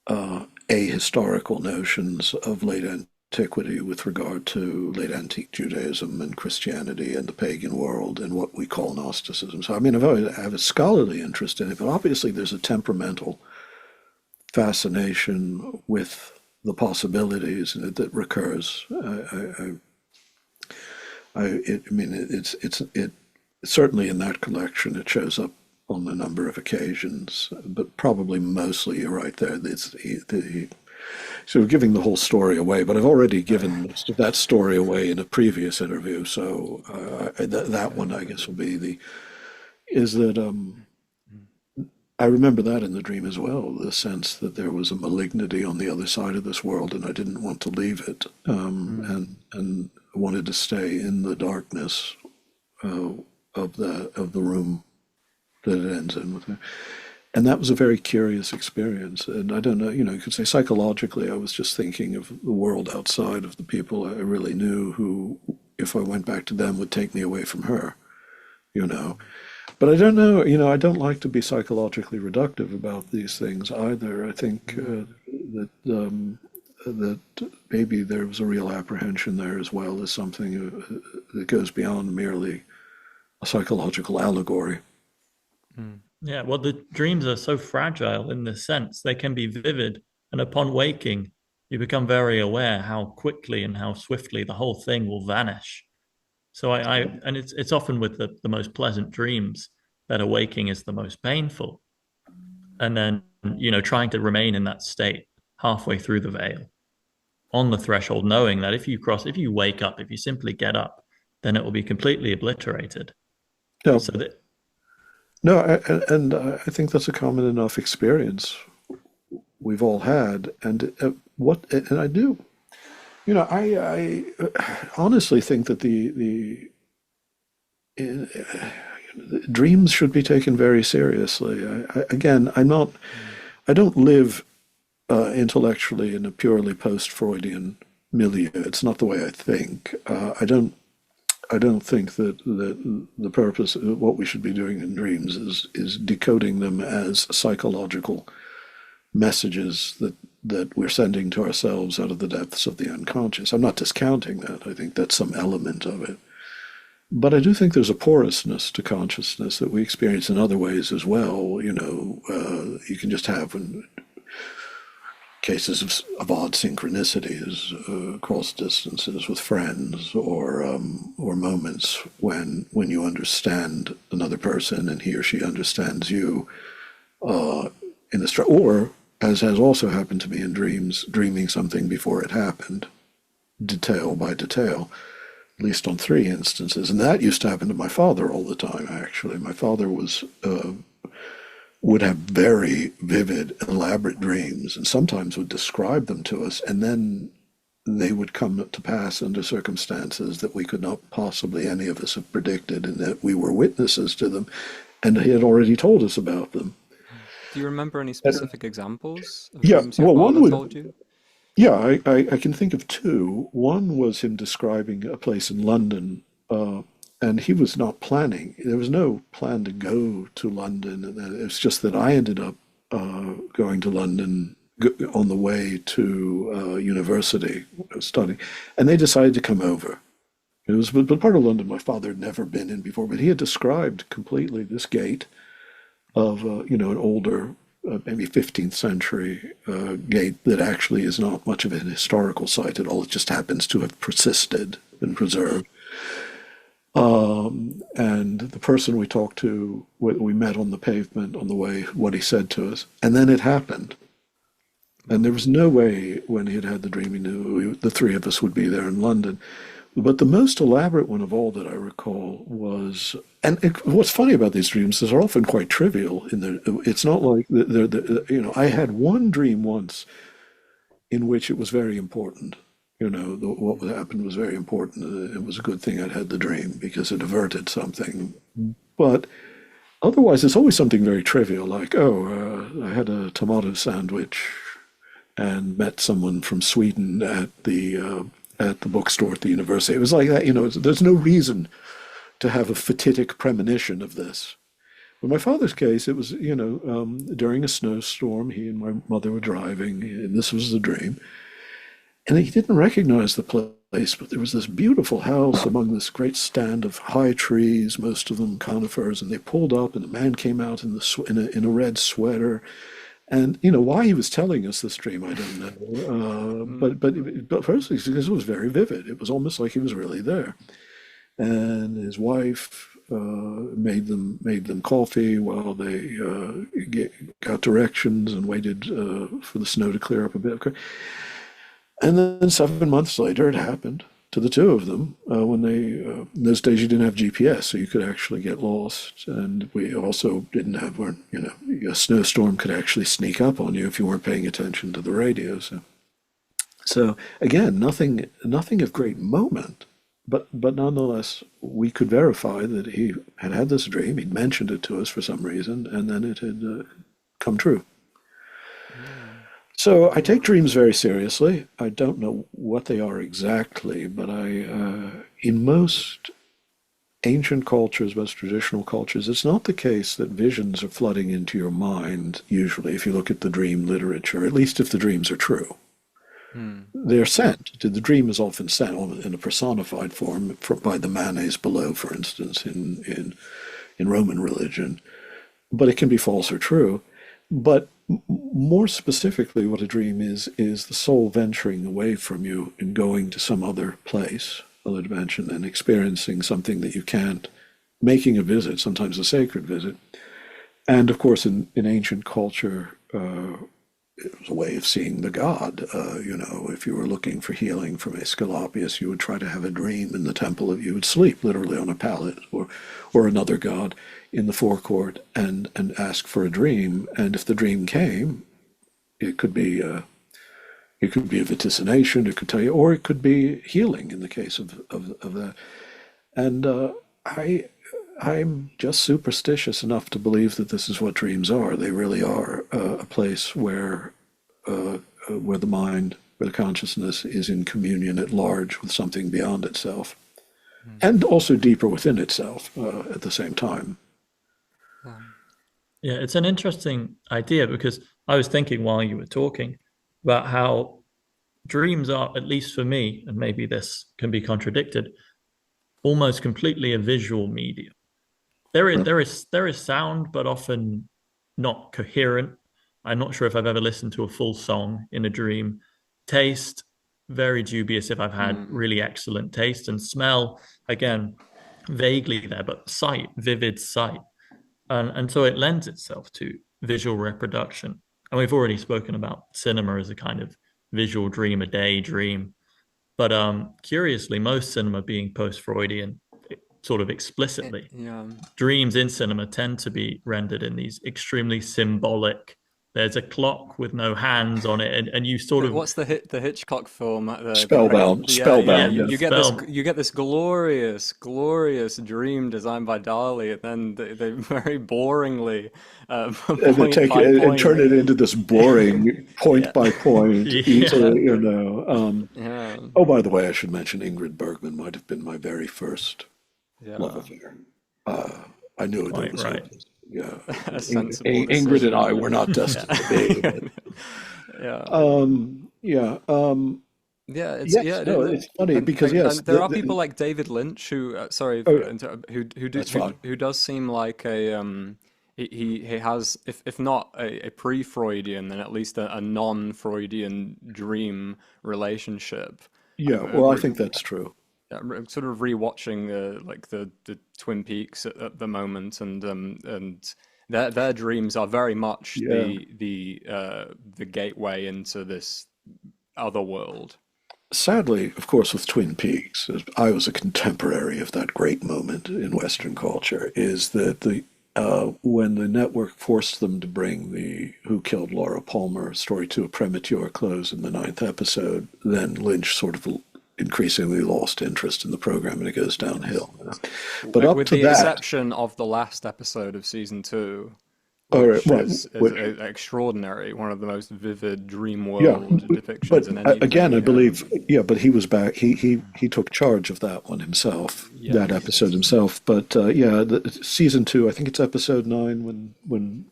ahistorical notions of late antiquity with regard to late antique Judaism and Christianity and the pagan world and what we call Gnosticism. So I mean, I have a scholarly interest in it, but obviously there's a temperamental fascination with the possibilities that recurs. It's certainly in that collection. It shows up on a number of occasions, but probably mostly you're right there. So we're giving the whole story away, but I've already given most of that story away in a previous interview. So that one, I guess, will be is that I remember that in the dream as well, the sense that there was a malignity on the other side of this world, and I didn't want to leave it, and wanted to stay in the darkness of the room that it ends in with. And that was a very curious experience. And I don't know, you could say psychologically, I was just thinking of the world outside of the people I really knew who, if I went back to them, would take me away from her, you know. But I don't know, I don't like to be psychologically reductive about these things either. I think that maybe there was a real apprehension there as well as something that goes beyond merely a psychological allegory. Yeah, well, the dreams are so fragile in this sense. They can be vivid, and upon waking, you become very aware how quickly and how swiftly the whole thing will vanish. So and it's often with the most pleasant dreams that awaking is the most painful. And then, trying to remain in that state halfway through the veil, on the threshold, knowing that if you wake up, if you simply get up, then it will be completely obliterated. Yeah. So that. No, I think that's a common enough experience we've all had, and I do, I honestly think that the dreams should be taken very seriously. Again, I don't live intellectually in a purely post-Freudian milieu. It's not the way I think. I don't think that the purpose, what we should be doing in dreams is decoding them as psychological messages that we're sending to ourselves out of the depths of the unconscious. I'm not discounting that. I think that's some element of it. But I do think there's a porousness to consciousness that we experience in other ways as well. You can just have cases of odd synchronicities across distances with friends, or moments when you understand another person and he or she understands you or, as has also happened to me in dreams, dreaming something before it happened, detail by detail, at least on 3 instances. And that used to happen to my father all the time, actually. My father would have very vivid, elaborate dreams, and sometimes would describe them to us, and then they would come to pass under circumstances that we could not possibly, any of us, have predicted, and that we were witnesses to them, and he had already told us about them. Do you remember any specific examples of Yeah, dreams your well, father told you? Yeah, I can think of 2. One was him describing a place in London, and he was not planning. There was no plan to go to London. It's just that I ended up going to London on the way to university studying, and they decided to come over. It was but part of London my father had never been in before, but he had described completely this gate of an older, maybe 15th century gate that actually is not much of an historical site at all. It just happens to have persisted and preserved. And the person we talked to, we met on the pavement on the way, what he said to us, and then it happened. And there was no way when he had had the dream he knew the 3 of us would be there in London. But the most elaborate one of all that I recall was, what's funny about these dreams is they're often quite trivial. It's not like I had one dream once in which it was very important. What happened was very important. It was a good thing I'd had the dream because it averted something. But otherwise, it's always something very trivial, like, I had a tomato sandwich and met someone from Sweden at the bookstore at the university. It was like that. There's no reason to have a fatidic premonition of this. In my father's case, it was, during a snowstorm, he and my mother were driving, and this was the dream. And he didn't recognize the place, but there was this beautiful house among this great stand of high trees, most of them conifers, and they pulled up, and a man came out in a red sweater. And why he was telling us this dream, I don't know. But firstly, because it was very vivid. It was almost like he was really there. And his wife made them coffee while they got directions and waited for the snow to clear up a bit. And then 7 months later, it happened to the 2 of them when in those days you didn't have GPS, so you could actually get lost. And we also didn't have, a snowstorm could actually sneak up on you if you weren't paying attention to the radio. So again, nothing of great moment, but nonetheless, we could verify that he had had this dream. He'd mentioned it to us for some reason, and then it had come true. So I take dreams very seriously. I don't know what they are exactly, but in most ancient cultures, most traditional cultures, it's not the case that visions are flooding into your mind, usually, if you look at the dream literature, at least if the dreams are true. They're sent. The dream is often sent in a personified form by the manes below, for instance, in Roman religion. But it can be false or true. But more specifically, what a dream is the soul venturing away from you and going to some other place, other dimension, and experiencing something that you can't, making a visit, sometimes a sacred visit. And of course, in ancient culture, it was a way of seeing the god. If you were looking for healing from Aesculapius, you would try to have a dream in the temple. You would sleep literally on a pallet or another god in the forecourt and ask for a dream. And if the dream came, it could be a vaticination. It could tell you, or it could be healing in the case of that. And I'm just superstitious enough to believe that this is what dreams are. They really are a place where the mind, where the consciousness is in communion at large with something beyond itself, and also deeper within itself at the same time. Yeah, it's an interesting idea, because I was thinking while you were talking about how dreams are, at least for me, and maybe this can be contradicted, almost completely a visual medium. There is sound, but often not coherent. I'm not sure if I've ever listened to a full song in a dream. Taste, very dubious if I've had really excellent taste. And smell, again, vaguely there, but sight, vivid sight. And so it lends itself to visual reproduction. And we've already spoken about cinema as a kind of visual dream, a daydream. But curiously, most cinema being post-Freudian, sort of explicitly, dreams in cinema tend to be rendered in these extremely symbolic. There's a clock with no hands on it, and you sort of, what's the Hitchcock film? Spellbound. Spellbound. You get this glorious dream designed by Dali, and then they very boringly and they take it and turn it into this boring point by point. Easily, Oh, by the way, I should mention Ingrid Bergman might have been my very first love affair. I knew it. That was hopeless. Yeah, Ingrid and I were not destined to be. It's funny because there are people like David Lynch who who does seem like a he has, if not a pre-Freudian, then at least a non-Freudian dream relationship. I think that's true. I'm sort of rewatching the Twin Peaks at the moment, and their dreams are very much the gateway into this other world. Sadly, of course, with Twin Peaks, I was a contemporary of that great moment in Western culture, is that when the network forced them to bring the Who Killed Laura Palmer story to a premature close in the 9th episode, then Lynch sort of increasingly lost interest in the program, and it goes downhill. But up with to the that, exception of the last episode of season 2, which is extraordinary, one of the most vivid dream world depictions in anything. Again, I believe, but he was back. He took charge of that one himself, that episode himself. But season 2, I think it's episode 9 when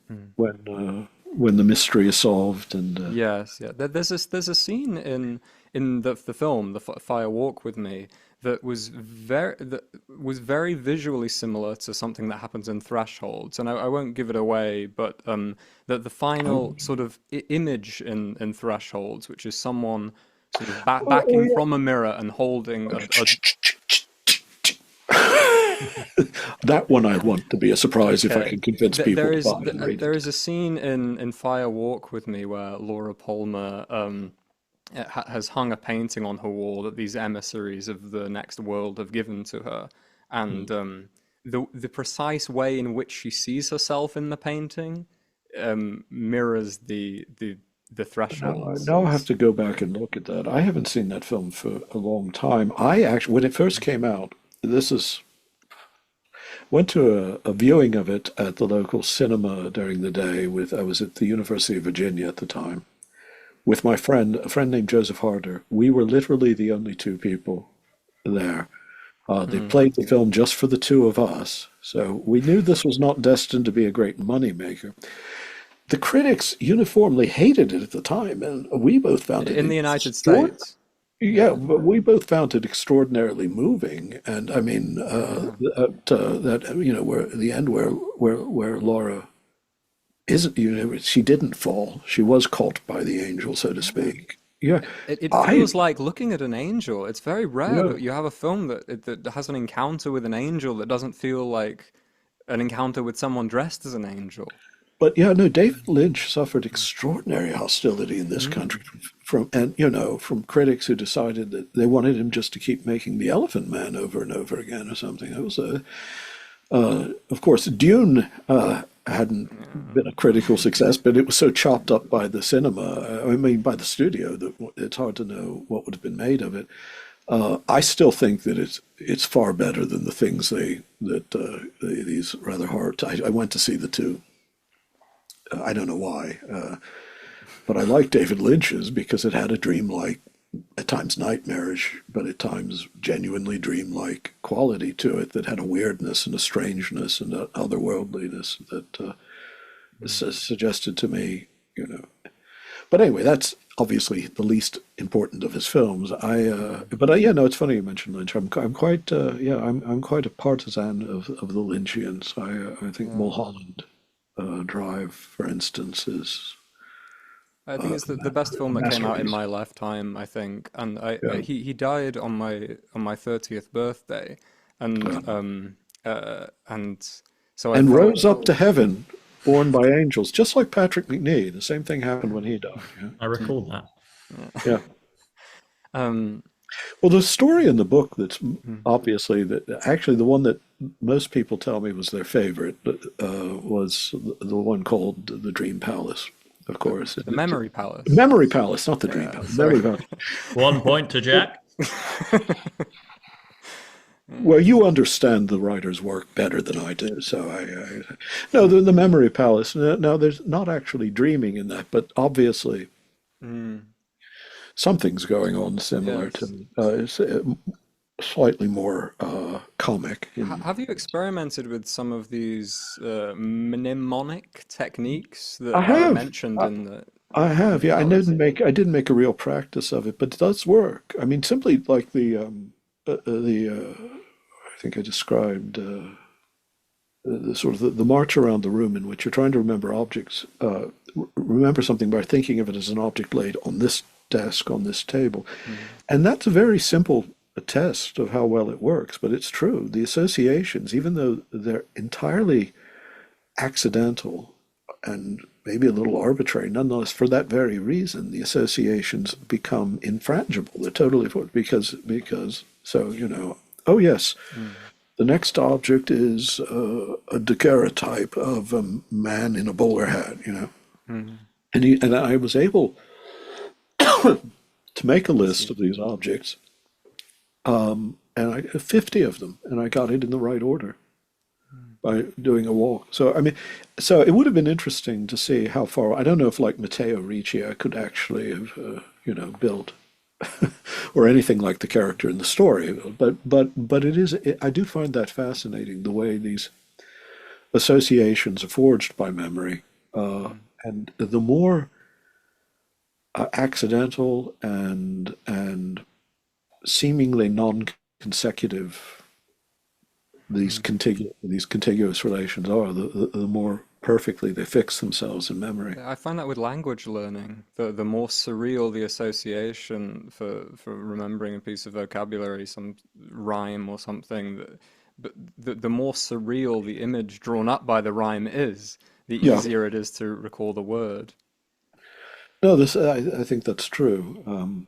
the mystery is solved. And there's a scene in the film, The Fire Walk With Me, that was very visually similar to something that happens in Thresholds, and I won't give it away, but the final sort of image in Thresholds, which is someone sort of backing from a mirror and holding a that one I want to be a surprise if I can convince people to buy and read it. There is a scene in Fire Walk With Me where Laura Palmer has hung a painting on her wall that these emissaries of the next world have given to her, and the precise way in which she sees herself in the painting mirrors the thresholds. Now I have to go back and look at that. I haven't seen that film for a long time. I actually, when it first came out, this is went to a viewing of it at the local cinema during the day with I was at the University of Virginia at the time with my friend, a friend named Joseph Harder. We were literally the only two people there. They played the film just for the two of us, so we knew this was not destined to be a great moneymaker. The critics uniformly hated it at the time, and we both found it In the United States. yeah, but we both found it extraordinarily moving, and I mean that where the end where Laura isn't she didn't fall, she was caught by the angel, so to speak. Yeah, It I feels like looking at an angel. It's very rare yeah. that you have a film that has an encounter with an angel that doesn't feel like an encounter with someone dressed as an angel. But yeah, no, David Lynch suffered extraordinary hostility in this country from and from critics who decided that they wanted him just to keep making the Elephant Man over and over again or something. It was of course, Dune hadn't been a critical success, but it was so chopped up by the cinema, I mean, by the studio, that it's hard to know what would have been made of it. I still think that it's far better than the things these rather hard. I went to see the two. I don't know why, but I like David Lynch's because it had a dreamlike, at times nightmarish, but at times genuinely dreamlike quality to it that had a weirdness and a strangeness and an otherworldliness that suggested to me. But anyway, that's obviously the least important of his films. Yeah, no, it's funny you mentioned Lynch. I'm quite, I'm quite a partisan of the Lynchians. I think Mulholland Drive, for instance, is I think it's the best film that came out in masterpiece. my lifetime, I think. And Yeah, he died on my 30th birthday, yeah. and so I And thought, rose up to heaven, born by angels, just like Patrick McNee. The same thing happened when he died. Yeah, I recall that. yeah. um, Well, the story in the book that's obviously actually the one that most people tell me was their favorite was the one called the Dream Palace, of course. the Memory Palace. Memory Palace, not the Dream Yeah, Palace. sorry. Memory Palace. 1 point to Jack. Well, you understand the writer's work better than I do, so no, the Memory Palace. No, there's not actually dreaming in that, but obviously Mm, something's going on similar yes. to it's slightly more comic in. Have you experimented with some of these mnemonic techniques I that are have. mentioned I, in the I have, yeah. Palace? I didn't make a real practice of it, but it does work. I mean, simply like I think I described the sort of the march around the room in which you're trying to remember objects, remember something by thinking of it as an object laid on this desk, on this table, and that's a very simple test of how well it works. But it's true. The associations, even though they're entirely accidental and maybe a little arbitrary, nonetheless, for that very reason, the associations become infrangible. They're totally because so oh yes, the next object is a daguerreotype of a man in a bowler hat. Mm, And I was able to make a I list see. of these objects, and 50 of them, and I got it in the right order by doing a walk. So I mean, so it would have been interesting to see how far. I don't know if like Matteo Ricci, I could actually have built or anything like the character in the story. But I do find that fascinating the way these associations are forged by memory, and the more accidental and seemingly non-consecutive these contiguous relations are, the more perfectly they fix themselves in memory. Yeah, I find that with language learning, the more surreal the association for remembering a piece of vocabulary, some rhyme or something, but the more surreal the image drawn up by the rhyme is, the Yeah. easier it is to recall the word. No, this I think that's true.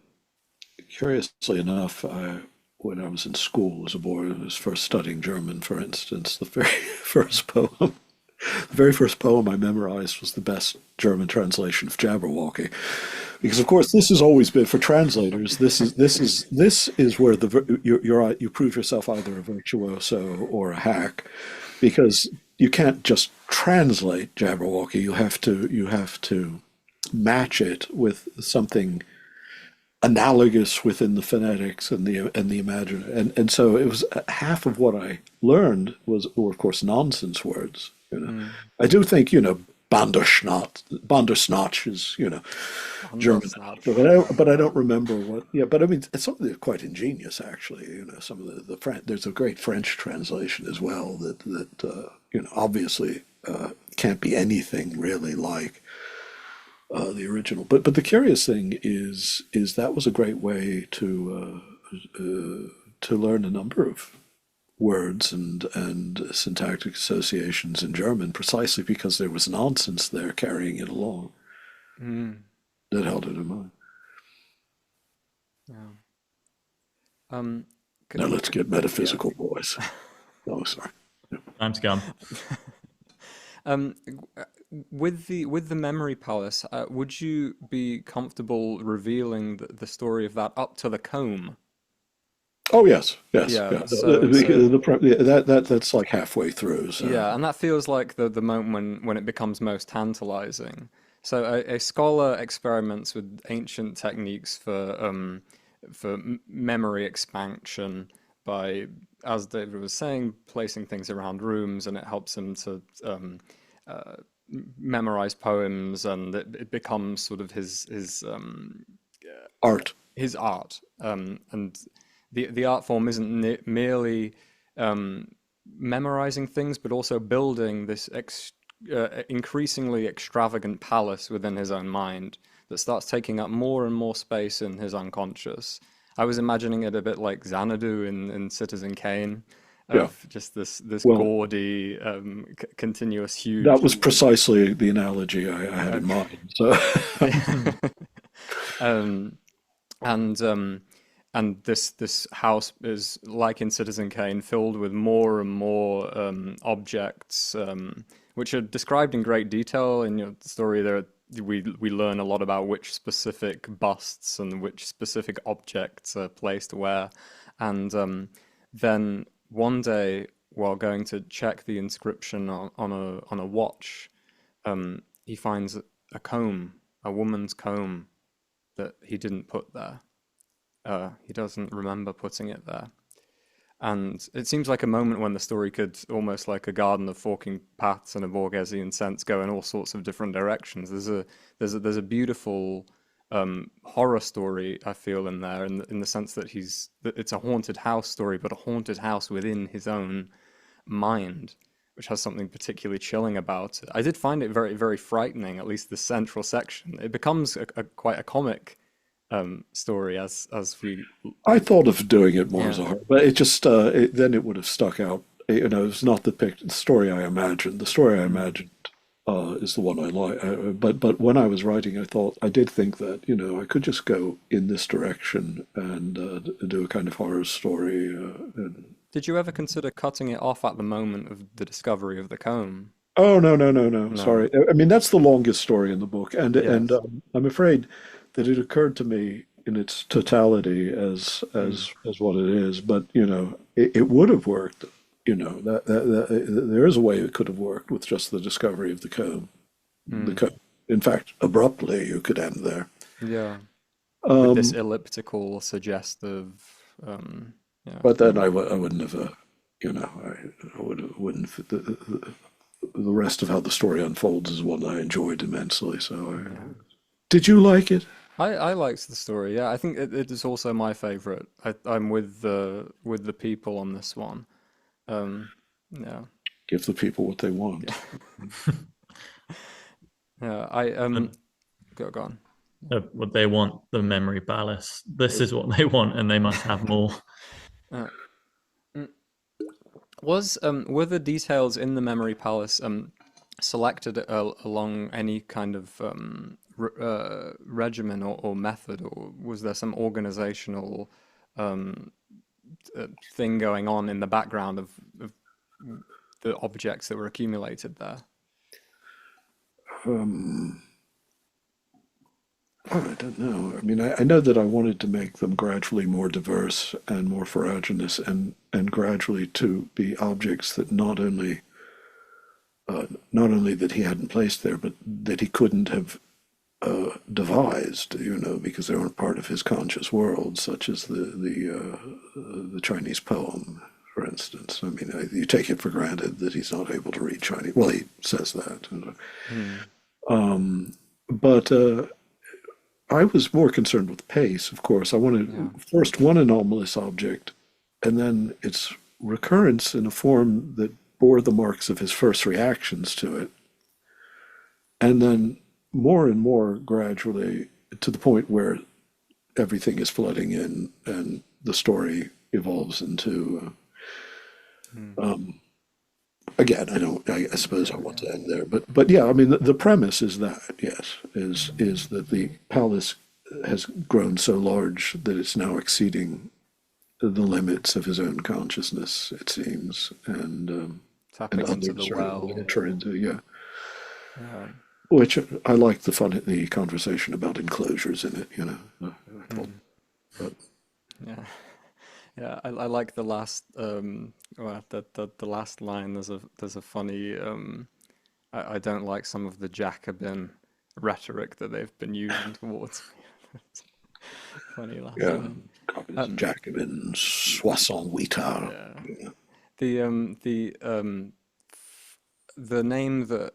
Curiously enough, when I was in school as a boy, I was first studying German, for instance, the very first poem. The very first poem I memorized was the best German translation of Jabberwocky, because of course this has always been for translators. This is where you prove yourself either a virtuoso or a hack, because you can't just translate Jabberwocky. You have to match it with something analogous within the phonetics and the imagine, and so it was half of what I learned were of course nonsense words. Mm. I do think Bandersnotch is German, but I don't remember what. Yeah, but I mean it's something quite ingenious actually. Some of the French. There's a great French translation as well that obviously can't be anything really like the original. But the curious thing is that was a great way to learn a number of words and syntactic associations in German, precisely because there was nonsense there carrying it along Mm. that held it in mind. Yeah. Um, Now let's get yeah. metaphysical, boys. Oh, sorry. Time's come. Um, with the memory palace, would you be comfortable revealing the story of that up to the comb? Oh yes, yes, Yeah. yeah. So That's like halfway through. So yeah, and that feels like the moment when it becomes most tantalizing. So a scholar experiments with ancient techniques for memory expansion by, as David was saying, placing things around rooms, and it helps him to uh, memorize poems, and it becomes sort of art. his art. And the art form isn't merely um, memorizing things, but also building this increasingly extravagant palace within his own mind that starts taking up more and more space in his unconscious. I was imagining it a bit like Xanadu in Citizen Kane, Yeah. of just this Well, gaudy, continuous, that huge. was precisely the analogy I had in Okay. mind. So um, and this house is like in Citizen Kane, filled with more and more objects, which are described in great detail in your story. There, we learn a lot about which specific busts and which specific objects are placed where, and then one day while going to check the inscription on a watch, he finds a comb, a woman's comb that he didn't put there. He doesn't remember putting it there. And it seems like a moment when the story could, almost like a garden of forking paths in a Borgesian sense, go in all sorts of different directions. There's a beautiful horror story, I feel, in there, in the sense that it's a haunted house story, but a haunted house within his own mind, which has something particularly chilling about it. I did find it very, very frightening, at least the central section. It becomes quite a comic story as we. I thought of doing it more as Yeah. a horror, but then it would have stuck out. It's not the story I imagined. The story I Mm. imagined is the one I like. But when I was writing, I did think that I could just go in this direction and do a kind of horror story. Did you ever consider cutting it off at the moment of the discovery of the comb? Oh no, no, no, no! No. Sorry. I mean that's the longest story in the book, and Yes. I'm afraid that it occurred to me in its totality Mm. as what it is. But it would have worked. There is a way it could have worked with just the discovery of the comb. The Mm. comb. In fact, abruptly you could end there. Yeah. With this Um, elliptical, suggestive. Yeah. but then I wouldn't have. Wouldn't. The rest of how the story unfolds is one I enjoyed immensely. Yeah. Did you like it? I liked the story. Yeah, I think it is also my favorite. I'm with the people on this one. Um, yeah, Give the people what they want. yeah. I And, go on. what they want, the memory palace. This is what they want, and they must have more. Uh, mm, were the details in the memory palace selected along any kind of regimen or method, or was there some organizational um, thing going on in the background of the objects that were accumulated there? um, oh, I don't know. I mean, I know that I wanted to make them gradually more diverse and more ferruginous, and gradually to be objects that not only that he hadn't placed there, but that he couldn't have devised, because they weren't part of his conscious world, such as the Chinese poem, for instance. I mean, you take it for granted that he's not able to read Chinese. Well, he says that. But I was more concerned with pace, of course. I wanted first one anomalous object, and then its recurrence in a form that bore the marks of his first reactions to it, and then more and more gradually to the point where everything is flooding in and the story evolves into again, I suppose I want to end there, but yeah, I mean the premise is that, yes, is that the palace has grown so large that it's now exceeding the limits of his own consciousness, it seems, and Tapping into the others are able to well. enter into, yeah. Yeah. Which I like the conversation about enclosures in it, But Yeah. Yeah, I like the last well, the last line. There's a funny I don't like some of the Jacobin rhetoric that they've been using towards me. Funny last yeah, line. copies of Jacobin, Soissons-Huitard. Yeah. Yeah. The name that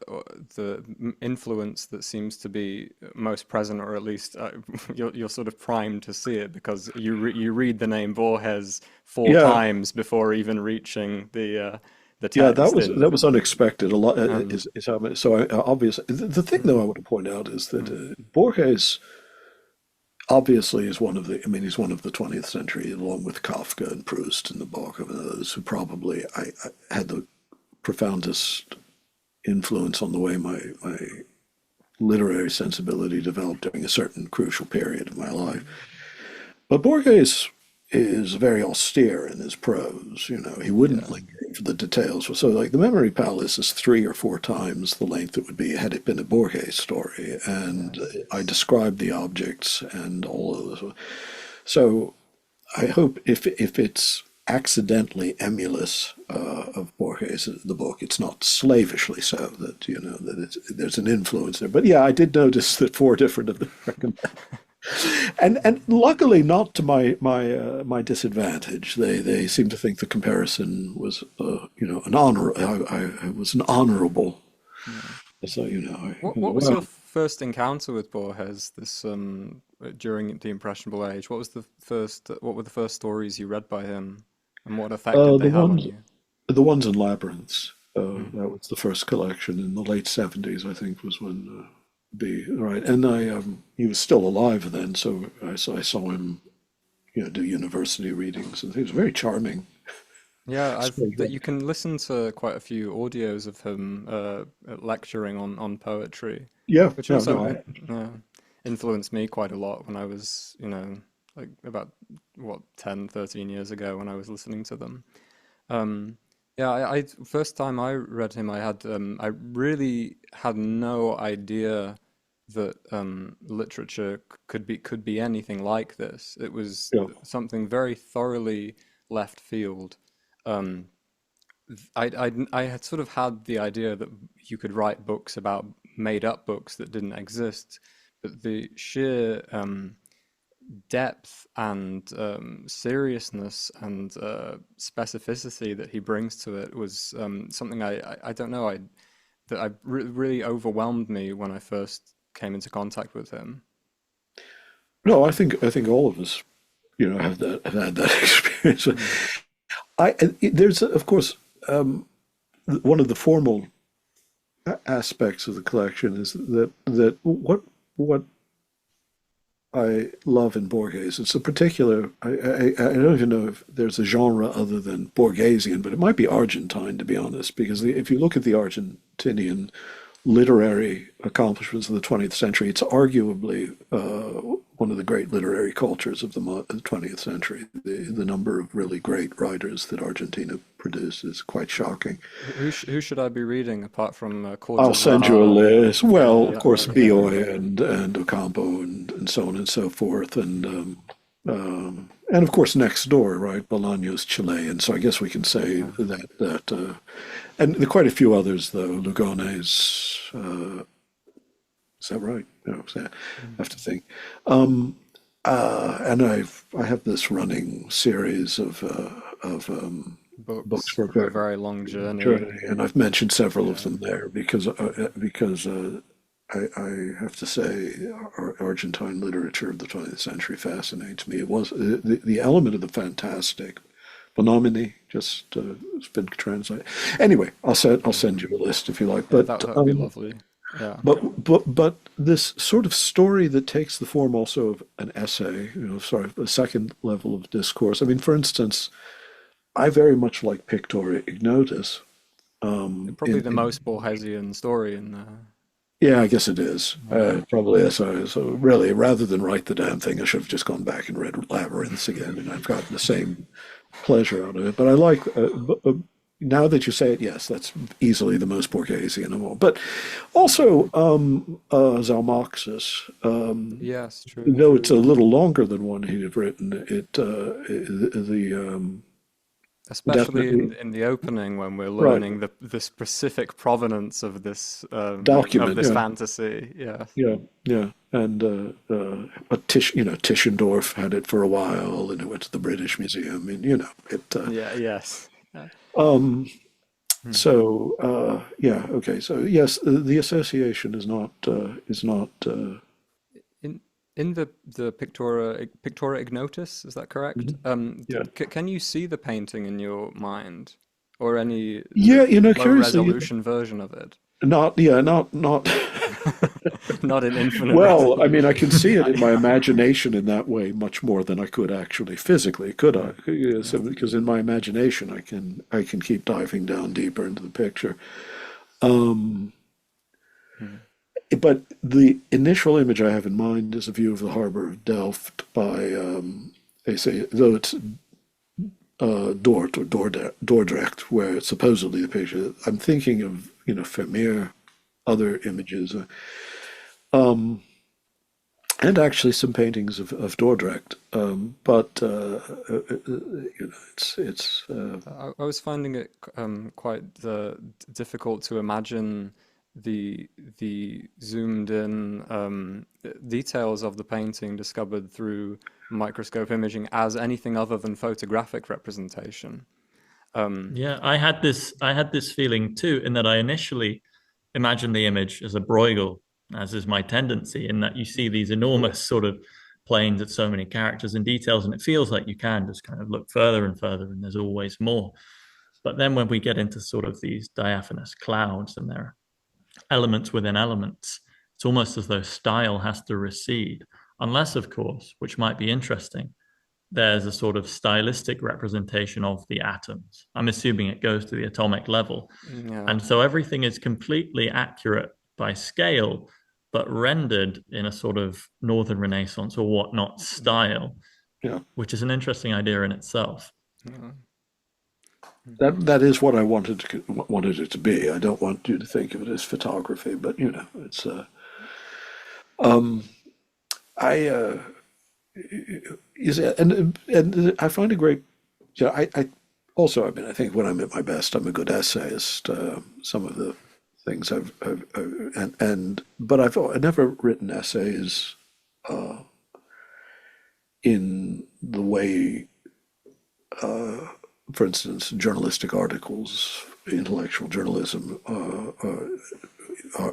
the influence that seems to be most present, or at least you're sort of primed to see it because you read the name Borges four Yeah, times before even reaching the yeah, text in. that was unexpected. A lot Um, is how so obviously the thing though I want to point out is that mm, Borges obviously is one of the. I mean, he's one of the 20th century, along with Kafka and Proust and Nabokov and others who probably I had the profoundest influence on the way my literary sensibility developed during a certain crucial period of my life. But Borges is very austere in his prose. He wouldn't yeah. linger for the details. So, like, the Memory Palace is 3 or 4 times the length it would be had it been a Borges story, and Yes. I described the objects and all of this. So, I hope if it's accidentally emulous of Borges, the book, it's not slavishly so that there's an influence there. But yeah, I did notice that 4 different of them recommend, and luckily not to my disadvantage. They seem to think the comparison was an honor. I was an honorable. Yeah. So What was your well. first encounter with Borges? This during the impressionable age. What were the first stories you read by him, and what effect did The they have on ones you? the ones in Labyrinths. Mm. That was the first collection in the late 70s, I think, was when the right. And he was still alive then, so I saw him, do university readings, and he was very charming. Yeah, I've Straight that up. you can listen to quite a few audios of him lecturing on poetry, Yeah, which yeah, also no, influenced me quite a lot when I was, like about 10, 13 years ago when I was listening to them. Um, yeah, first time I read him, I really had no idea that literature could be anything like this. It was yeah. something very thoroughly left field. Um, I had sort of had the idea that you could write books about made up books that didn't exist, but the sheer depth and seriousness and specificity that he brings to it was something I don't know really overwhelmed me when I first came into contact with him. No, I think all of us, have had that experience. Mm. There's of course one of the formal aspects of the collection is that what I love in Borges. It's a particular. I don't even know if there's a genre other than Borgesian, but it might be Argentine, to be honest, because if you look at the Argentinian literary accomplishments of the 20th century. It's arguably one of the great literary cultures of the 20th century. The number of really great writers that Argentina produced is quite shocking. Who should I be reading apart from I'll send you a Zaha? list. Well, of Yeah, course, yeah, Bioy and Ocampo and so on and so forth, and of course next door, right? Bolaño's Chilean, so I guess we can say and there are quite a few others though. Lugones, is that right? No, I have to think. And I have this running series of books books for for a a very long journey. journey, and I've mentioned several of Yeah, them there because I have to say, Argentine literature of the 20th century fascinates me. It was the element of the fantastic, Bonomini, just it's been translated. Anyway, I'll send you a list if you like. yeah, that would be lovely. Yeah, But this sort of story that takes the form also of an essay, sort of a second level of discourse. I mean, for instance, I very much like Pictora Ignotus. probably the most Borgesian story in there. Yeah, I guess it is. Yeah. Probably is. So really, rather than write the damn thing, I should have just gone back and read Labyrinths again, and I've gotten the same pleasure out of it. But I like, now that you say it, yes, that's easily the most Borgesian of all. But also, Zalmoxis, Yes, true, though it's a true. little longer than one he'd have written, the Especially definitely in the opening when we're right learning the specific provenance of document. this Yeah, fantasy. Yeah. yeah, yeah. And but Tischendorf had it for a while, and it went to the British Museum, and it. Yeah, yes. Yeah. Um, Hmm. so yeah, okay. So yes, the association is not. In the Pictora Ignotus, is that correct? Mhm. Yeah, Can you see the painting in your mind, or any yeah. low Curiously, resolution version of it? not. Not in infinite Well, I mean, I can resolution. see it in my imagination in that way much more than I could actually physically, could I? Yes, Yeah. because in my imagination, I can keep diving down deeper into the picture. Um, Hmm. but the initial image I have in mind is a view of the harbor of Delft by, they say, though it's Dort or Dordrecht, where supposedly the picture. I'm thinking of Vermeer, other images. Um, and actually some paintings of Dordrecht. But I was finding it quite difficult to imagine the zoomed in details of the painting discovered through microscope imaging as anything other than photographic representation. Um, Yeah, I had this feeling too, in that I initially imagined the image as a Bruegel, as is my tendency, in that you see these enormous sort of planes with so many characters and details, and it feels like you can just kind of look further and further, and there's always more. But then when we get into sort of these diaphanous clouds and there are elements within elements, it's almost as though style has to recede, unless, of course, which might be interesting, there's a sort of stylistic representation of the atoms. I'm assuming it goes to the atomic level. yeah. And so everything is completely accurate by scale, but rendered in a sort of Northern Renaissance or whatnot style, yeah, which is an interesting idea in itself. Yeah. that is what I wanted it to be. I don't want you to think of it as photography, but it's um, I is and I find a great. I also, I mean, I think when I'm at my best, I'm a good essayist. Some of the things but I've never written essays uh, in the way, for instance, journalistic articles, intellectual journalism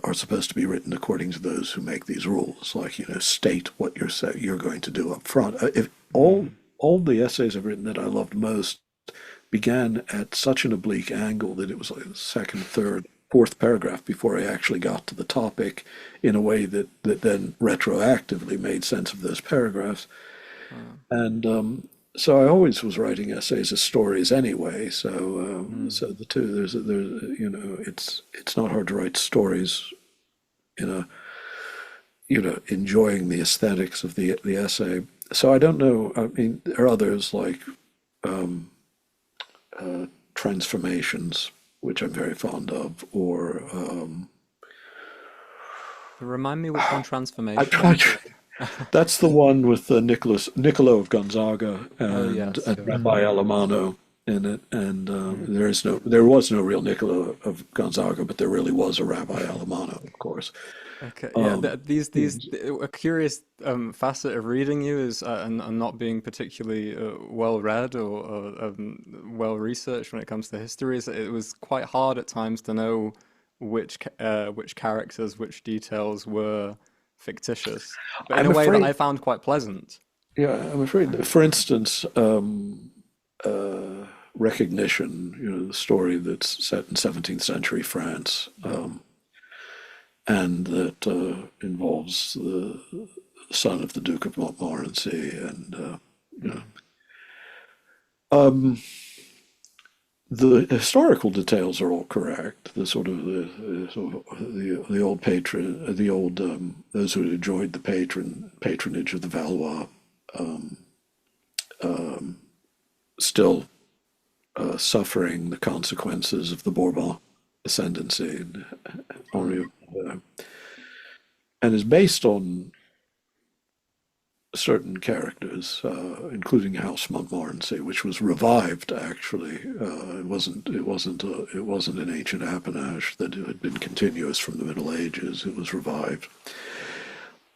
are supposed to be written according to those who make these rules, like state what you're going to do up front. If all the essays I've written that I loved most began at such an oblique angle that it was like the second, third, fourth paragraph before I actually got to the topic in a way that then retroactively made sense of those paragraphs. Uh, And so I always was writing essays as stories anyway. So mm, so the two there's it's not hard to write stories enjoying the aesthetics of the essay. So I don't know. I mean, there are others like Transformations, which I'm very fond of, or Remind me which one I transformation. tried. That's the one with Niccolo of Gonzaga Oh and, yes, and sure. Rabbi Alamano in it, and there was no real Niccolo of Gonzaga, but there really was a Rabbi Alamano, of course. Okay, yeah. Um, A curious facet of reading you is and not being particularly well read or well researched when it comes to history is that it was quite hard at times to know which characters, which details were fictitious, but in a I'm way that afraid, I found quite pleasant. yeah, I'm afraid. For instance, Recognition, the story that's set in 17th century France, and that involves the son of the Duke of Montmorency, and you know, um, the historical details are all correct. The sort of the old patron, the old those who enjoyed the patronage of the Valois, still suffering the consequences of the Bourbon ascendancy, and Henri, uh, and is based on certain characters, including House Montmorency, which was revived actually. It wasn't an ancient appanage that had been continuous from the Middle Ages. It was revived.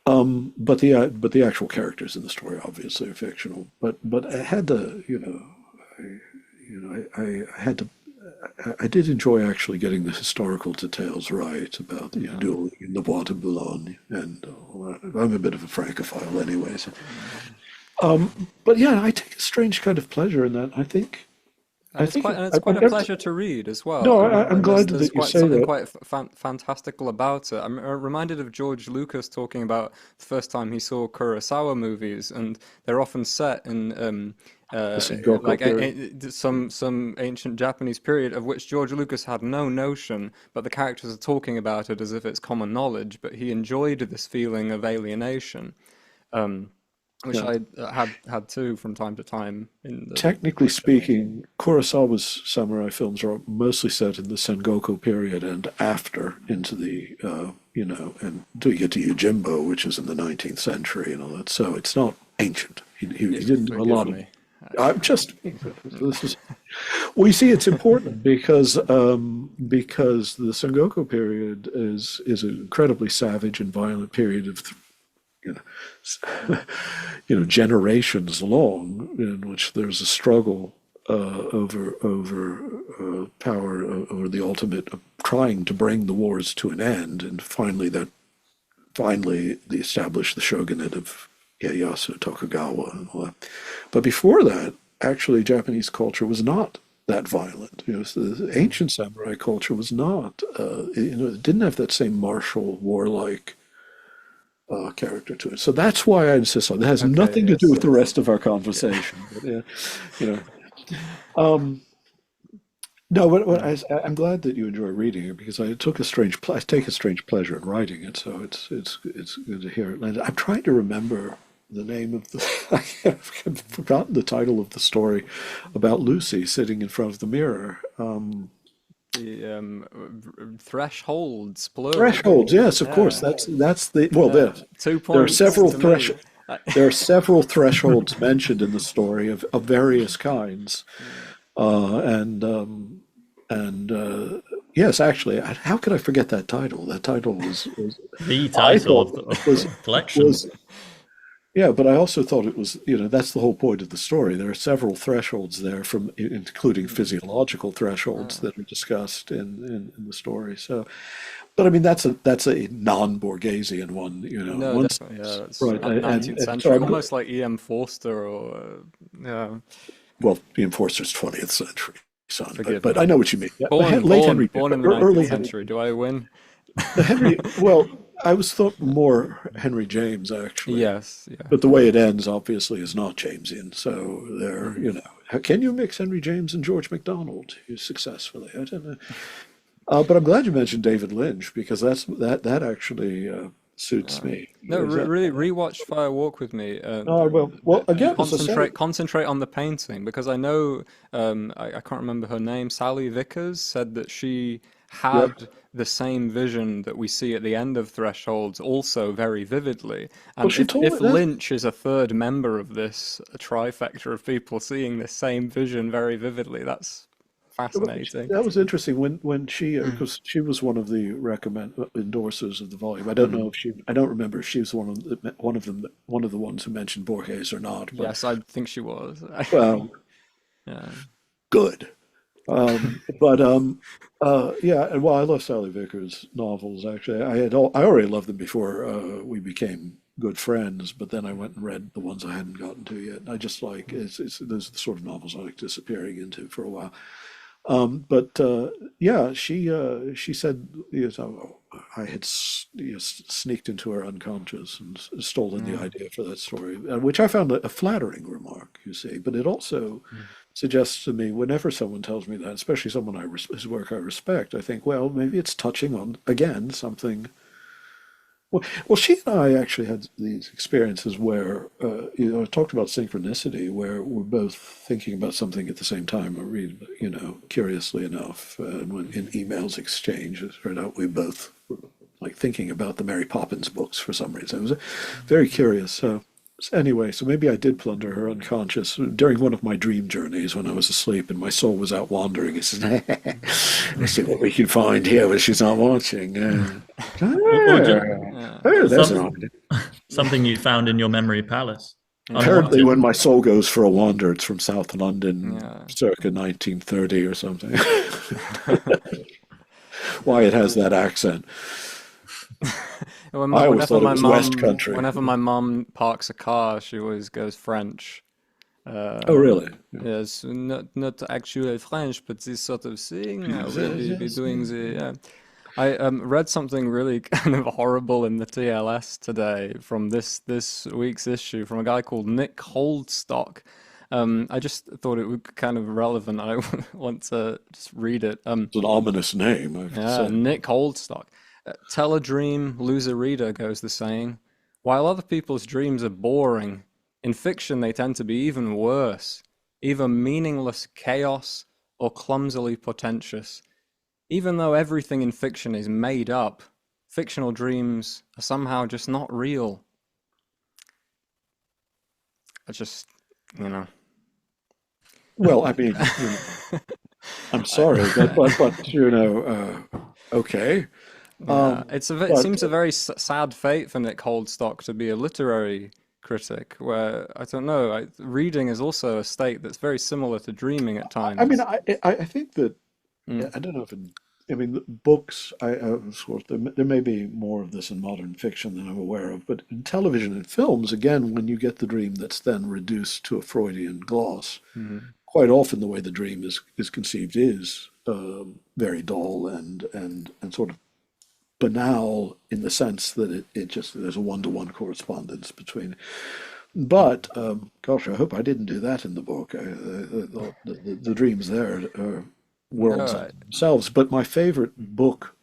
But the actual characters in the story obviously are fictional. But I had to, I had to. I did enjoy actually getting the historical details right about the duel in the Bois de Boulogne, and all that. I'm a bit of a francophile, anyways. But yeah, I take a strange kind of pleasure in that. I think And it's quite I've a never. pleasure to read as well. No, I mean, I'm glad there's that you quite say something that. quite fantastical about it. I'm reminded of George Lucas talking about the first time he saw Kurosawa movies, and they're often set in The Sengoku like period. some ancient Japanese period of which George Lucas had no notion, but the characters are talking about it as if it's common knowledge. But he enjoyed this feeling of alienation. Um, which Yeah. I had too from time to time in the Technically literature. speaking, Kurosawa's samurai films are mostly set in the Sengoku period and after into the, and do you get to Yojimbo, which is in the 19th century and all that. So it's not ancient. He didn't do a Forgive lot of. me. I'm just. This is. We see it's important because the Sengoku period is an incredibly savage and violent period of you know, generations long, in which there's a struggle over power, over the ultimate of trying to bring the wars to an end, and finally they established the shogunate of Ieyasu Tokugawa and all that. But before that, actually, Japanese culture was not that violent. So the ancient samurai culture was not. It didn't have that same martial, warlike character to it. So that's why I insist on it. It has Okay, nothing to do yes, with the yes. rest of our conversation. But yeah, you know. Um, no, I'm glad that you enjoy reading it because I take a strange pleasure in writing it. So it's good to hear it. And I'm trying to remember the name of the. I've forgotten the title of the story about Lucy sitting in front of the mirror. The thresholds, plural. Thresholds, yes, of course. Yeah, That's the well. yeah. Two There are points several to me. there are several thresholds mentioned in the story of various kinds, and yes, actually, how could I forget that title? That title was The I title thought of was the collection. was yeah, but I also thought it was that's the whole point of the story. There are several thresholds there, from including physiological thresholds Ah, that are discussed in the story. So, but I mean that's a non-Borgesian one, in no, one definitely. Yeah, sense, that's right? Nineteenth And so century, almost like E.M. Forster or yeah. well, the Enforcer's 20th century, son, but Forgive me. I know what you mean. Yeah, Born, late Henry, born, born in the 19th early Henry, century. Do I win? the Henry. Well, I was thought more Henry James actually, Yes. Yeah. but the way it ends obviously is not Jamesian. So there, Mhm. how can you mix Henry James and George MacDonald successfully? I don't know. But I'm glad you mentioned David Lynch because that actually suits Uh, me. no, Is that, really rewatch Fire Walk with Me. oh, well, And again, as I say, concentrate on the painting because I know I can't remember her name. Sally Vickers said that she yep. had the same vision that we see at the end of Thresholds, also very vividly. Well, And she told if me that. Lynch is a third member of this trifecta of people seeing the same vision very vividly, that's fascinating. That was interesting when she, Mm. because she was one of the recommend endorsers of the volume. I don't know Mm. if I don't remember if she was one of the ones who mentioned Borges or not. But Yes, I think she was. well, Yeah. good. But yeah, and well, I love Sally Vickers' novels. Actually, I already loved them before we became good friends. But then I went and read the ones I hadn't gotten to yet. And I just like it's those are the sort of novels I like disappearing into for a while. But yeah, she said, you know, I had sneaked into her unconscious and stolen the Mm. idea for that story, which I found a flattering remark, you see. But it also Mm. suggests to me, whenever someone tells me that, especially someone whose work I respect, I think, well, maybe it's touching on again something. Well, she and I actually had these experiences where, you know, I talked about synchronicity, where we're both thinking about something at the same time. I read, you know, curiously enough, and when in emails exchange, it turned out we both were like thinking about the Mary Poppins books for some reason. It was very curious. So anyway, so maybe I did plunder her unconscious during one of my dream journeys when I was asleep and my soul was out wandering. It says, let's see what we can find here when she's not watching. Or just Yeah. Oh, there's an some idea. something you found in your memory palace, Yeah. Apparently, unwanted. when my soul goes for a wander, it's from South London, Yeah. circa 1930 or something. Why it has that accent. I always thought it was West Country. Whenever my mum parks a car, she always goes French. Oh, Uh, really? yes, not actually French, but this sort of thing. We'll be doing the. I read something really kind of horrible in the TLS today from this week's issue from a guy called Nick Holdstock. I just thought it would kind of relevant. I want to just read it. It's an ominous name, I have to Yeah, say. Nick Holdstock. Tell a dream, lose a reader, goes the saying. While other people's dreams are boring, in fiction they tend to be even worse, either meaningless chaos or clumsily portentous. Even though everything in fiction is made up, fictional dreams are somehow just not real. I just, you know. Well, I mean, you know, I'm sorry, but you know, okay. Yeah, Um, it but seems a very sad fate for Nick Holdstock to be a literary critic, where I don't know, reading is also a state that's very similar to dreaming at I mean, times. I think that Mm, I don't know if I mean books. Of course there may be more of this in modern fiction than I'm aware of, but in television and films, again, when you get the dream that's then reduced to a Freudian gloss, mm, quite often the way the dream is conceived is very dull and sort of banal in the sense that it just there's a one-to-one correspondence between. But gosh, I hope I didn't do that in the book. The dreams there are worlds no, unto themselves. But my favorite book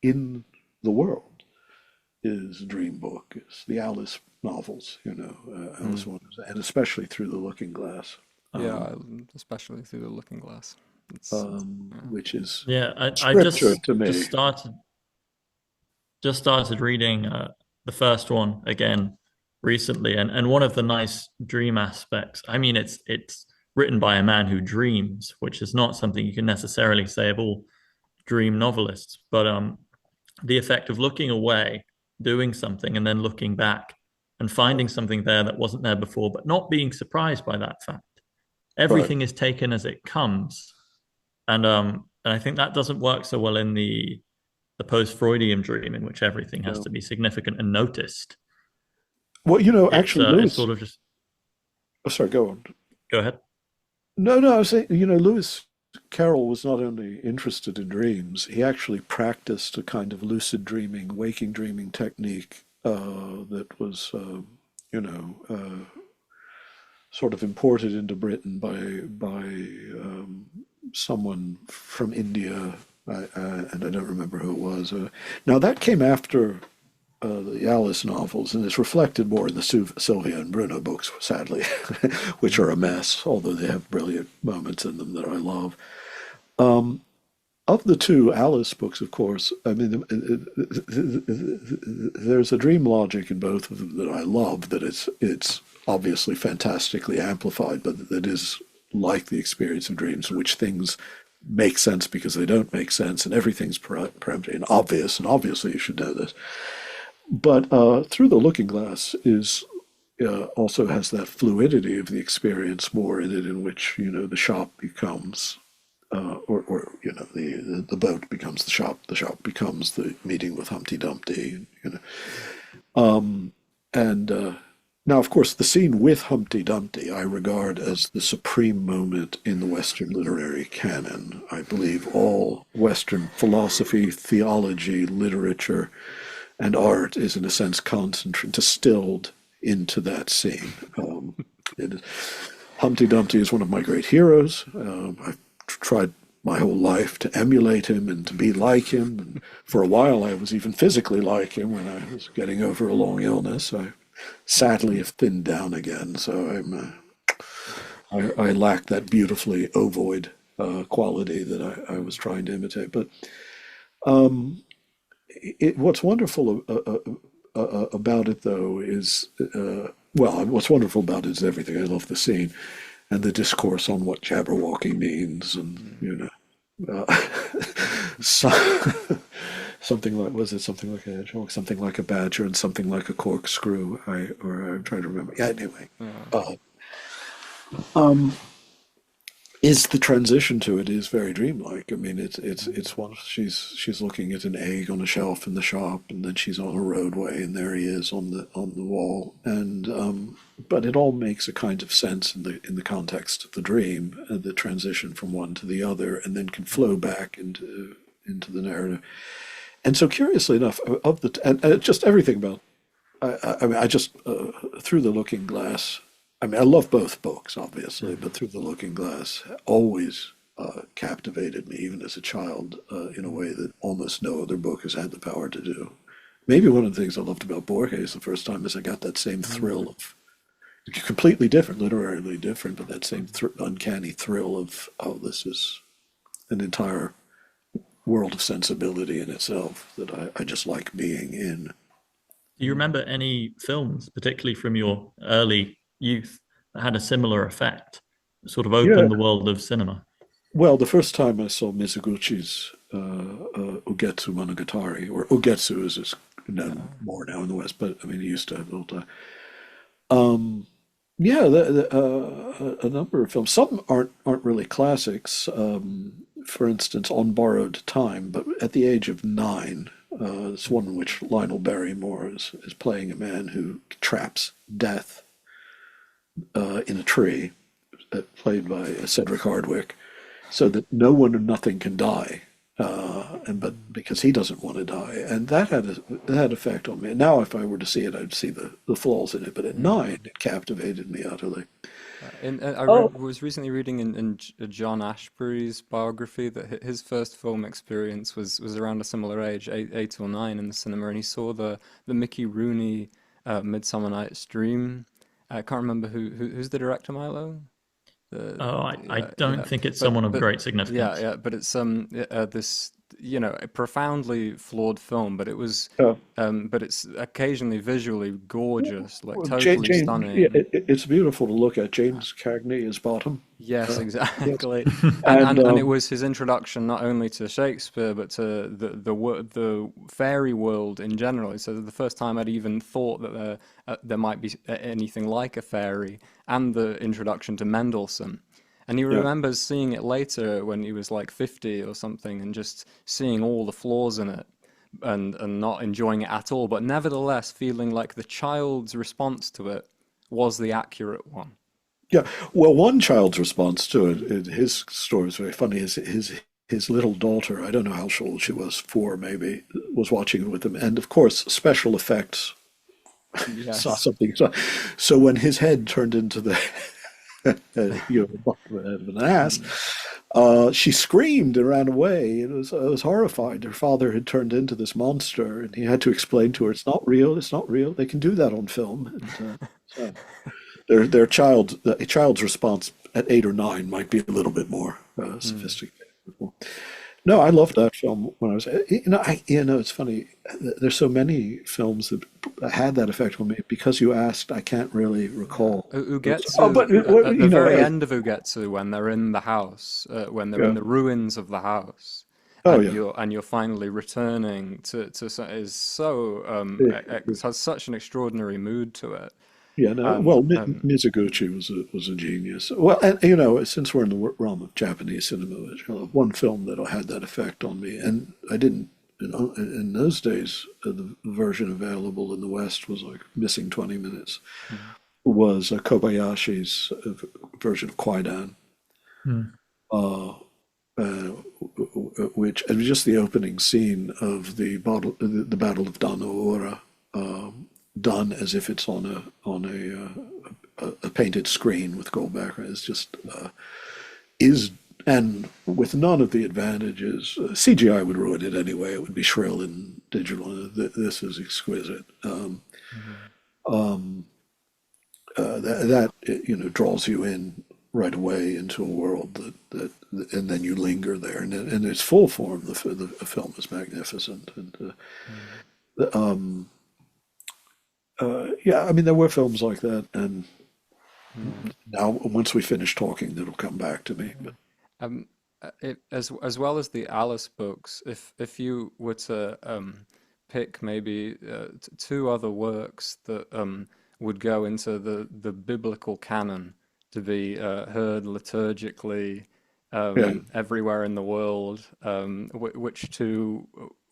in the world is a dream book. It's the Alice novels, you know, Alice mm, Wonders, and especially Through the Looking Glass, yeah, especially through the looking glass. It's, yeah. which is Yeah, I scripture to just me. started reading the first one again recently, and one of the nice dream aspects. I mean, it's written by a man who dreams, which is not something you can necessarily say of all dream novelists, but the effect of looking away, doing something, and then looking back and finding something there that wasn't there before, but not being surprised by that fact. Right, Everything is taken as it comes, and I think that doesn't work so well in the post-Freudian dream, in which everything has yeah. to be significant and noticed. Well, you know, It's actually, it's Lewis. sort of just Oh, sorry, go on. go ahead. No, no, I was saying, you know, Lewis Carroll was not only interested in dreams, he actually practiced a kind of lucid dreaming, waking dreaming technique that was, you know, sort of imported into Britain by someone from India. and I don't remember who it was. Now that came after the Alice novels, and it's reflected more in the Sylvia and Bruno books, sadly, which are a mess, although they have brilliant moments in them that I love. Of the two Alice books, of course, I mean, there's a dream logic in both of them that I love, that it's obviously fantastically amplified, but that is like the experience of dreams in which things make sense because they don't make sense, and everything's preemptive and obvious, and obviously you should know this. But Through the Looking Glass is also has that fluidity of the experience more in it, in which the shop becomes, or the boat becomes the shop becomes the meeting with Humpty Dumpty. And Now, of course, the scene with Humpty Dumpty I regard as the supreme moment in the Western literary canon. I believe all Western philosophy, theology, literature, and art is, in a sense, distilled into that scene. Humpty Dumpty is one of my great heroes. I've tried my whole life to emulate him and to be like him. And for a while, I was even physically like him when I was getting over a long illness. I sadly have thinned down again, so I lack that beautifully ovoid quality that I was trying to imitate. But what's wonderful about it, though, is what's wonderful about it is everything. I love the scene and the discourse on what Jabberwocky means, and so, something like a hedgehog, something like a badger, and something like a corkscrew. I'm trying to remember. Yeah, anyway. Is the transition to it is very dreamlike. I mean, it's one. She's looking at an egg on a shelf in the shop, and then she's on a roadway, and there he is on the wall. And but it all makes a kind of sense in the context of the dream, the transition from one to the other, and then can flow back into the narrative. And so, curiously enough, just everything about, I mean, I just Through the Looking Glass. I mean, I love both books, obviously, but Through the Looking Glass always captivated me, even as a child, in a way that almost no other book has had the power to do. Maybe one of the things I loved about Borges the first time is I got that same thrill of, completely different, literarily different, but that same uncanny thrill of, oh, this is an entire world of sensibility in itself that I just like being in. Do you remember any films, particularly from your early youth, that had a similar effect, sort of Yeah. opened the world of cinema? Well, the first time I saw Mizoguchi's Ugetsu Monogatari, or Ugetsu as it's known more now in the West, but I mean, he used to have a little time. Yeah, a number of films. Some aren't really classics. For instance, On Borrowed Time, but at the age of 9, it's one in which Lionel Barrymore is playing a man who traps death in a tree, played by Cedric Hardwicke, so that no one and nothing can die, but because he doesn't want to die, and that had effect on me. And now, if I were to see it, I'd see the flaws in it. But at 9, it captivated me utterly. Was recently reading in John Ashbery's biography that his first film experience was around a similar age, 8 or 9, in the cinema, and he saw the Mickey Rooney Midsummer Night's Dream. I can't remember who's the director, Milo. I don't think it's someone of great significance. Yeah, but it's this a profoundly flawed film, but but it's occasionally visually gorgeous, like totally stunning. Yeah, it's beautiful to look at. James Cagney is Bottom. Yes, exactly. Yes. And it was his introduction not only to Shakespeare, but to the fairy world in general. So the first time I'd even thought that there might be anything like a fairy, and the introduction to Mendelssohn. And he remembers seeing it later when he was like 50 or something, and just seeing all the flaws in it, and not enjoying it at all, but nevertheless feeling like the child's response to it was the accurate one. Yeah, well, one child's response to it, his story is very funny. His little daughter, I don't know how old she was, 4 maybe, was watching it with him, and of course, special effects Yes. saw something. So when his head turned into the you're the bottom of an ass. She screamed and ran away. I was horrified. Her father had turned into this monster, and he had to explain to her, "It's not real. It's not real. They can do that on film." And, so a child's response at 8 or 9 might be a little bit more sophisticated. No, I loved that film when I was. It's funny. There's so many films that had that effect on me. Because you asked, I can't really recall. Ugetsu, But at the very end of Ugetsu, when they're in the house, when they're in yeah. the ruins of the house, Oh and yeah, you're finally returning is so it has such an extraordinary mood to it. yeah. No, And well, Mizoguchi was a genius. Well, and since we're in the realm of Japanese cinema, one film that had that effect on me, and I didn't. In those days, the version available in the West was like missing 20 minutes. Was Kobayashi's version of Kwaidan, uh, uh, which and just the opening scene of the Battle of Danoura, done as if it's on a painted screen with gold background, is just is and with none of the advantages. CGI would ruin it anyway. It would be shrill in digital. This is exquisite. That draws you in right away into a world and then you linger there, and in its full form, the film is magnificent. And yeah, I mean, there were films like that, and now once we finish talking, it'll come back to me. But Um, as well as the Alice books, if you were to pick maybe two other works that would go into the biblical canon to be heard liturgically yeah, everywhere in the world, which two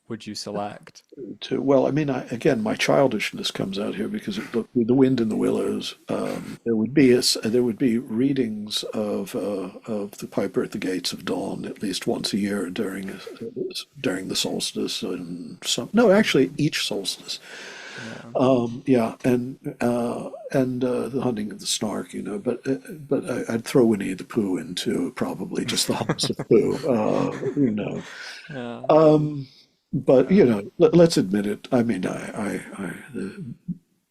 would you select? well, I mean, again, my childishness comes out here because the Wind in the Willows. There would be readings of the Piper at the Gates of Dawn at least once a year during the solstice, and some no, actually each solstice. Yeah. Yeah, and the Hunting of the Snark, but I'd throw Winnie the Pooh into probably just the House of Pooh, Yeah. But let's admit it. I mean, the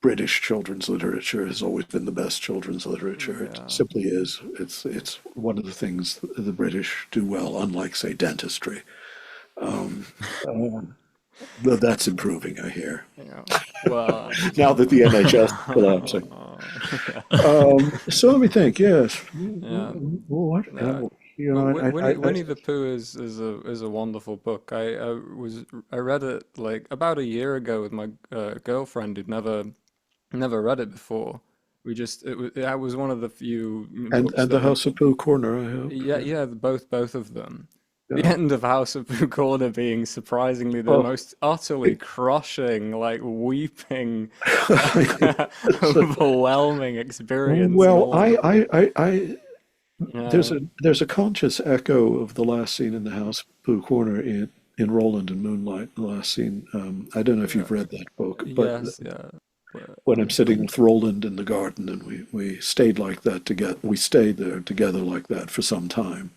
British children's literature has always been the best children's literature. It Yeah. simply is. It's one of the things the British do well, unlike say dentistry. Um, uh, but that's improving, I hear, Yeah. Well, now that the NHS is collapsing. So let me think. Yes. yeah. What? Yeah. Winnie the Pooh is a wonderful book. I read it like about a year ago with my girlfriend who'd never read it before. It was one of the few books and the that House of Pooh Corner, I hope. yeah, both of them. The Yeah. end of House of Pooh Corner being surprisingly the Oh, most utterly crushing, like weeping, so- overwhelming experience in well, all of it. there's Yeah. a conscious echo of the last scene in the House of Pooh Corner in Roland and Moonlight. The last scene. I don't know if Yeah. you've read that book, but Yes, yeah. But, when I'm sitting with Roland in the garden, and we stayed like that together. We stayed there together like that for some time.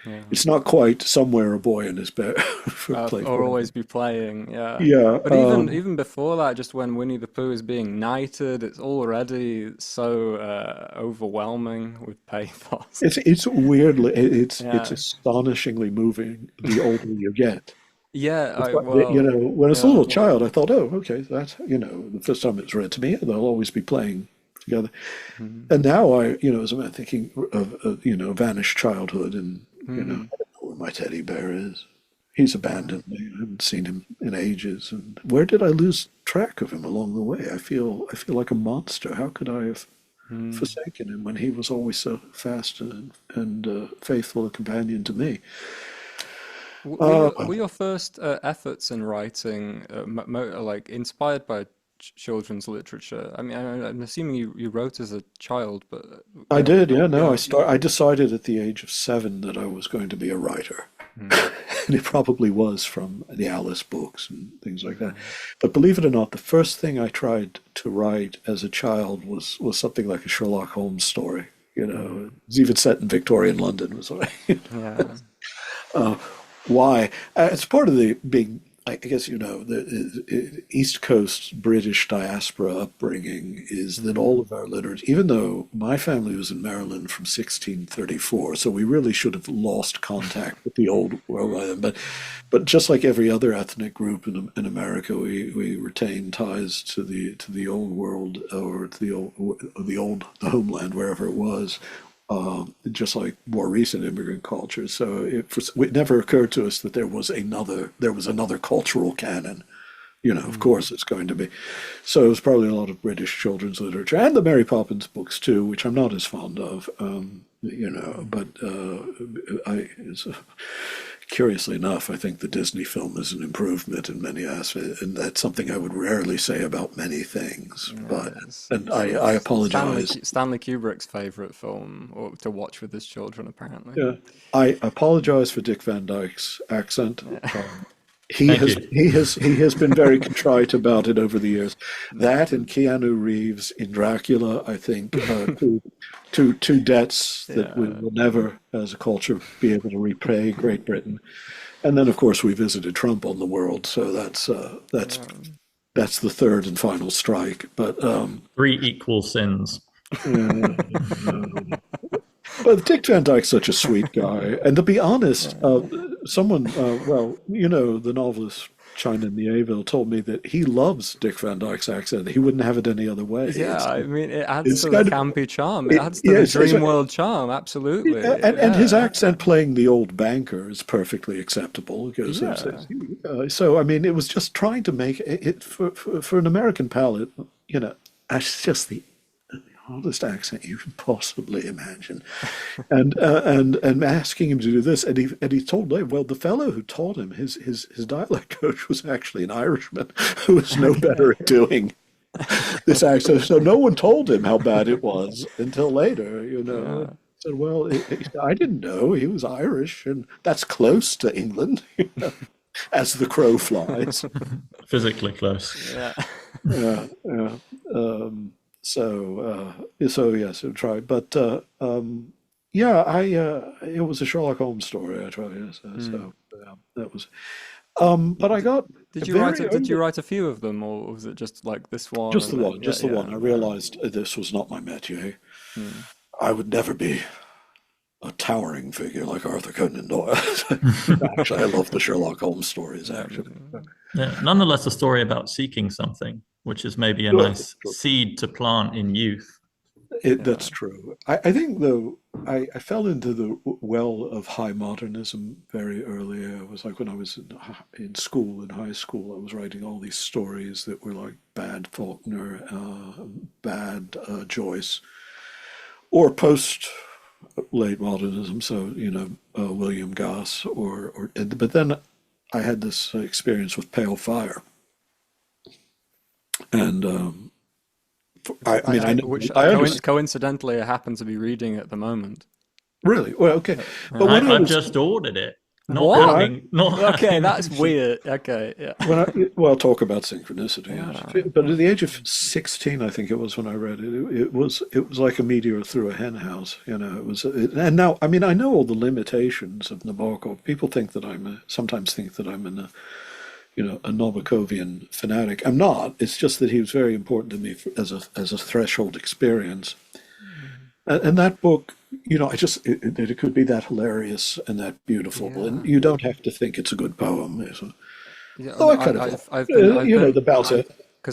yeah. It's not quite somewhere a boy in his bed play Or for. always be playing, yeah. Yeah, But even before that, just when Winnie the Pooh is being knighted, it's already so overwhelming with pathos. it's weirdly it's Yeah. astonishingly moving the older you get. Yeah, It's like, well, when I was a yeah. little child, I thought, oh, okay, that's the first time it was read to me, they'll always be playing together. Mhm. And now as I'm thinking of vanished childhood, and Mhm. I don't know where my teddy bear is. He's abandoned me. I haven't seen him in ages. And where did I lose track of him along the way? I feel like a monster. How could I have Mhm. forsaken him when he was always so fast and faithful a companion to me? Were your first efforts in writing like inspired by children's literature? I mean, I'm assuming you wrote as a child, but I did, yeah. No, yeah. I decided at the age of 7 that I was going to be a writer. Mm, And it probably was from the Alice books and things like that. But believe it or not, the first thing I tried to write as a child was something like a Sherlock Holmes story. It's even set in Victorian London. Was Yeah. uh, why? It's part of the big, I guess, the East Coast British diaspora upbringing is that all of our literature, even though my family was in Maryland from 1634, so we really should have lost contact with the old world by then. But just like every other ethnic group in America, we retain ties to the old world, or to the homeland, wherever it was, just like more recent immigrant cultures. So it never occurred to us that there was another cultural canon. Of course it's going to be. So it was probably a lot of British children's literature and the Mary Poppins books too, which I'm not as fond of. But curiously enough, I think the Disney film is an improvement in many aspects, and that's something I would rarely say about many things. I apologize. Stanley Kubrick's favorite film to watch with his children, apparently. Yeah, I apologize for Dick Van Dyke's accent. Yeah. He has been very contrite about it over the years. That and Keanu Reeves in Dracula, I think, two debts that we will never, as a culture, be able to repay Great Britain. And then, of course, we visited Trump on the world, so that's the third and final strike. But three equal sins. But Dick Van Dyke's such a sweet guy, and to be honest, the novelist China Mieville told me that he loves Dick Van Dyke's accent. He wouldn't have it any other way. Yeah, I mean, it adds to the campy charm. It adds to the dream world charm, absolutely. And his accent playing the old banker is perfectly acceptable. Because so, I mean, it was just trying to make it for an American palate, that's just the hardest accent you can possibly imagine, and asking him to do this, and he told Dave, well, the fellow who taught him his dialect coach was actually an Irishman who was no better at doing this accent. So no one told him how bad it was until later. Said, well, I didn't know he was Irish, and that's close to England, as the crow flies. Physically close. Yeah. So yes, I tried, but it was a Sherlock Holmes story. I tried, yes, so that was. But I got. Did you write a few of them, or was it just like this one? Just the one. Just the one. I realized this was not my métier. I would never be a towering figure like Arthur Conan Doyle. Actually, I love the Sherlock Holmes stories. Actually. Yeah, nonetheless, a story about seeking something, which is maybe a nice seed to plant in youth. That's true. I think, though, I fell into the well of high modernism very early. It was like when I was in school, in high school, I was writing all these stories that were like bad Faulkner, bad Joyce, or post late modernism. So William Goss, but then I had this experience with Pale Fire. And coincidentally, I happen to be reading at the moment. Really? Well, okay. But I've just ordered it. Okay, that's weird. Okay, yeah. I'll talk about synchronicity. Yeah. But at the age of 16, I think it was when I read it. It was like a meteor through a hen house. And now, I mean, I know all the limitations of Nabokov. People sometimes think that I'm a Nabokovian fanatic. I'm not. It's just that he was very important to me as a threshold experience. And that book, it could be that hilarious and that beautiful, and you don't have to think it's a good poem. The Bowser.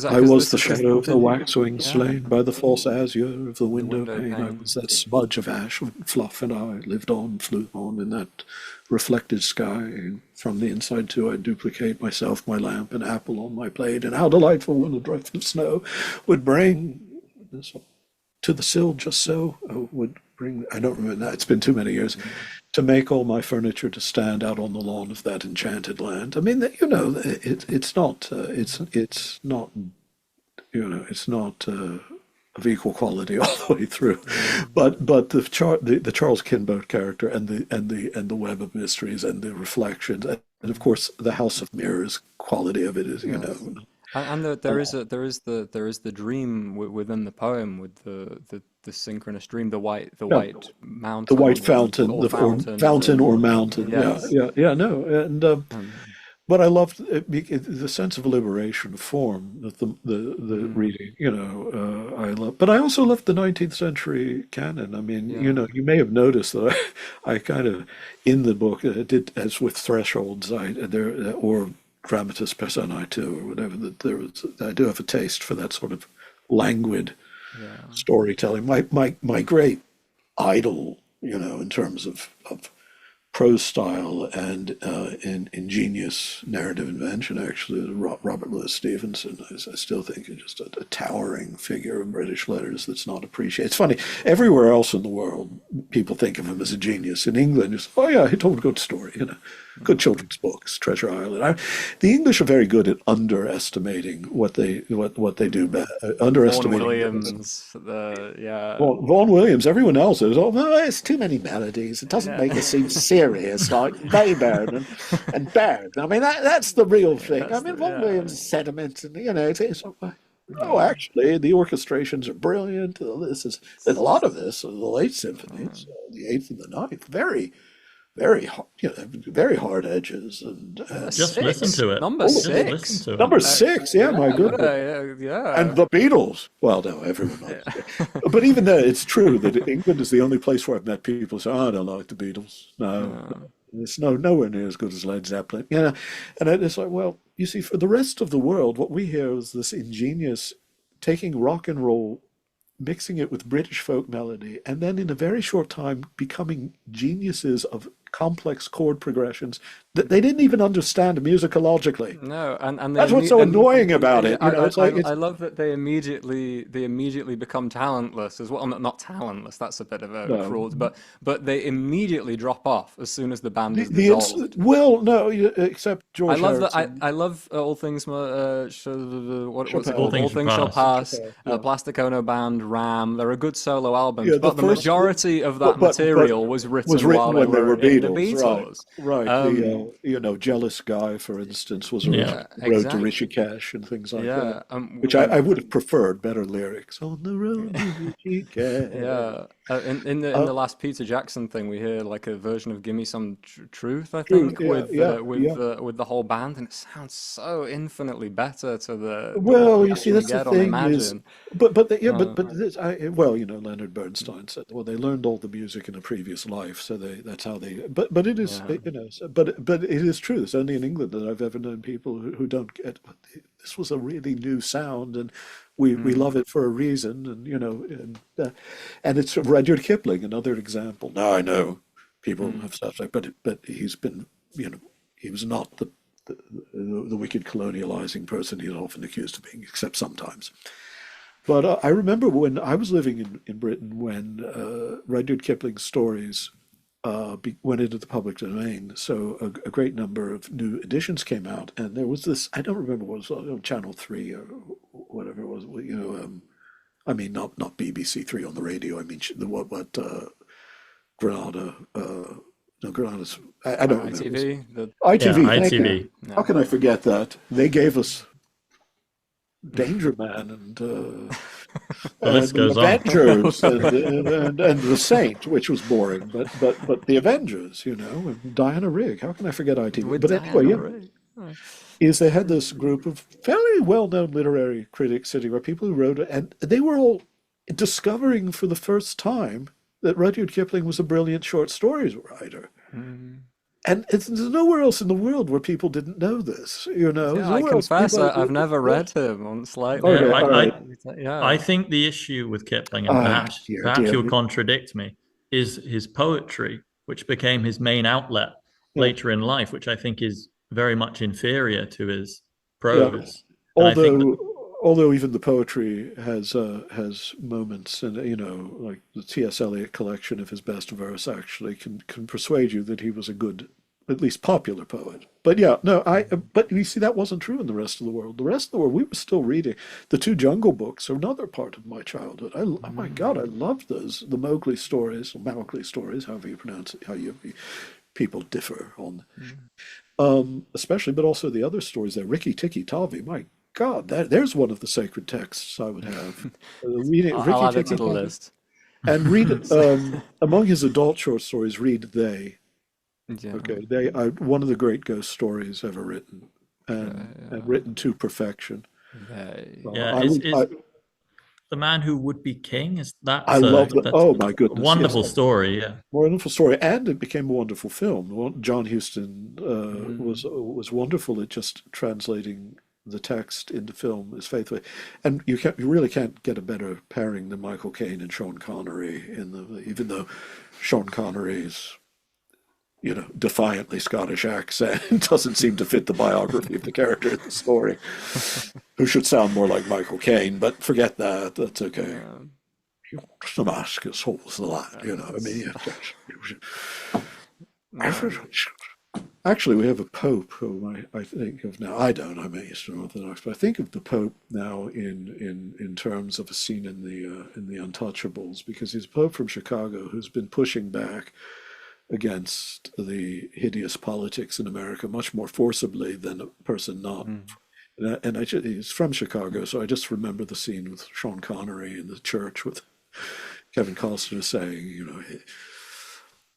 I was the shadow of the waxwing slain by the false azure of the window pane. I was that smudge of ash and fluff, and I lived on, flew on in that reflected sky. And from the inside too, I duplicate myself, my lamp, an apple on my plate, and how delightful when a drift of snow would bring this to the sill just so, would bring, I don't remember that, it's been too many years, to make all my furniture to stand out on the lawn of that enchanted land. I mean, it's not of equal quality all the way through, but the Charles Kinboat character and the web of mysteries and the reflections, and of course the House of Mirrors quality of it is There is the dream within the poem with the synchronous dream, the Yeah, white the mountain white fountain, or or fountain fountain or mountain. Yeah, yes. yeah, yeah. No, and Um, but I loved the sense of liberation of form that the mm, reading. I love, but I also loved the 19th century canon. I mean, yeah. you may have noticed that I kind of in the book did as with Thresholds, I there or Dramatis Personae too, or whatever. That there was, I do have a taste for that sort of languid Yeah. storytelling. My great idol, in terms of prose style and ingenious narrative invention, actually, Robert Louis Stevenson. I still think is just a towering figure in British letters that's not appreciated. It's funny, everywhere else in the world, people think of him as a genius. In England, it's, oh yeah, he told a good story, good children's books, Treasure Island. The English are very good at underestimating what they do best, Vaughan underestimating. Williams, yeah. Well, Vaughan Williams, everyone else is, oh, no, it's too many melodies. It doesn't Yeah. make it seem serious like Bayburn and Baird. I mean, that's the real thing. I That's the mean, Vaughan yeah. Williams' sentiment, and, it's oh, Yeah. actually, the orchestrations are brilliant. And a lot of this, the late symphonies, the eighth and the ninth, very, very, very hard edges. And Just listen Six. to it. Number oh, Just listen six. to it. number six, yeah, my goodness. Yeah. And the Beatles. Well, no, everyone knows. But even then, it's true that England is the only place where I've met people who say, oh, I don't like the Beatles. No, Yeah. it's nowhere near as good as Led Zeppelin. And it's like, well, you see, for the rest of the world, what we hear is this ingenious taking rock and roll, mixing it with British folk melody, and then in a very short time becoming geniuses of complex chord progressions that they didn't even understand musicologically. No, and That's what's so annoying about it. It's like I love that they immediately become talentless as well. Not talentless. That's a bit of a no. cruel, but they immediately drop off as soon as the band is dissolved. Well, no, except I George love that. Harrison. I love all things. What's it Chopin. All called? All things shall things shall pass. pass. Chopin, yeah. Plastic Ono Band, Ram. There are good solo albums, Yeah, but the first, majority of that but material was was written written while they when they were were in the Beatles, right? Beatles. Right. Um, Jealous Guy, for instance, was a Yeah. road to exactly. Rishikesh and things like that, Yeah. which I would have preferred better lyrics. On the road to Rishikesh. Yeah, in Uh, the last Peter Jackson thing, we hear like a version of "Give Me Some Truth," I Truth, think, yeah, yeah, yeah. with the whole band, and it sounds so infinitely better to the what Well, we you see, actually that's the get on thing is, Imagine. yeah, Uh, but this, well, Leonard Bernstein said, well, they learned all the music in a previous life, so that's how they. But it is, yeah, but it is true. It's only in England that I've ever known people who don't get. This was a really new sound, and we love mm, it for a reason, and and it's Rudyard Kipling, another example. Now I know people mm, have stuff like, but he's been, he was not the wicked colonializing person he's often accused of being, except sometimes. But I remember when I was living in Britain when Rudyard Kipling's stories went into the public domain. So a great number of new editions came out, and there was this, I don't remember what it was, on Channel 3 or whatever it was, I mean, not BBC 3 on the radio, I mean, Granada, no, Granada's, I don't remember. It was ITV. The Yeah, ITV, thank you. ITV. How yeah, can I forget that? They gave us Danger Man The list and the goes on. Avengers and the Saint, which was boring, but the Avengers, and Diana Rigg. How can I forget ITV? with But anyway, Diana yeah, Rigg. Oh, is they had this group of fairly well-known literary critics sitting, or people who wrote it, and they were all discovering for the first time that Rudyard Kipling was a brilliant short stories writer. mm. And there's nowhere else in the world where people didn't know this. There's Yeah, I nowhere else confess people. I've never read him on slightly. Okay, Yeah, all right. I Yeah. think the issue with Kipling, and Oh perhaps dear. you'll contradict me, is his poetry, which became his main outlet Yeah, later in life, which I think is very much inferior to his yeah. prose. And I think that, Although even the poetry has moments, and like the T.S. Eliot collection of his best verse actually can persuade you that he was a good, at least popular poet. But yeah, no, but you see that wasn't true in the rest of the world. The rest of the world, we were still reading the two Jungle Books, are another part of my childhood. Oh my God, I loved those, the Mowgli stories, or Mowgli stories, however you pronounce it, people differ on, especially, but also the other stories there. Rikki Tikki Tavi, my God, there's one of the sacred texts I would have. Reading I'll Ricky add it to the Tikitaka, list. and read So, among his adult short stories. Read They. yeah. Okay, they are one of the great ghost stories ever written, Okay. and written to perfection. They. So Yeah, I would, is the man who would be king? Is I that's love that. that's Oh my a goodness, yes, wonderful story? Yeah, wonderful story, and it became a wonderful film. Well, John Huston Mm, was wonderful at just translating the text into film as faithfully, and you really can't get a better pairing than Michael Caine and Sean Connery in the even though Sean Connery's defiantly Scottish accent doesn't seem to fit the biography of the character in the story, who should sound more like Michael Caine, but forget that. That's okay. yeah. Damascus holds the line, I It's, mean, no. actually, we have a pope whom I think of now. I don't. I'm Eastern Orthodox, but I think of the pope now in terms of a scene in the Untouchables, because he's a pope from Chicago who's been pushing back against the hideous politics in America much more forcibly than a person not. Mm. He's from Chicago, so I just remember the scene with Sean Connery in the church with Kevin Costner saying,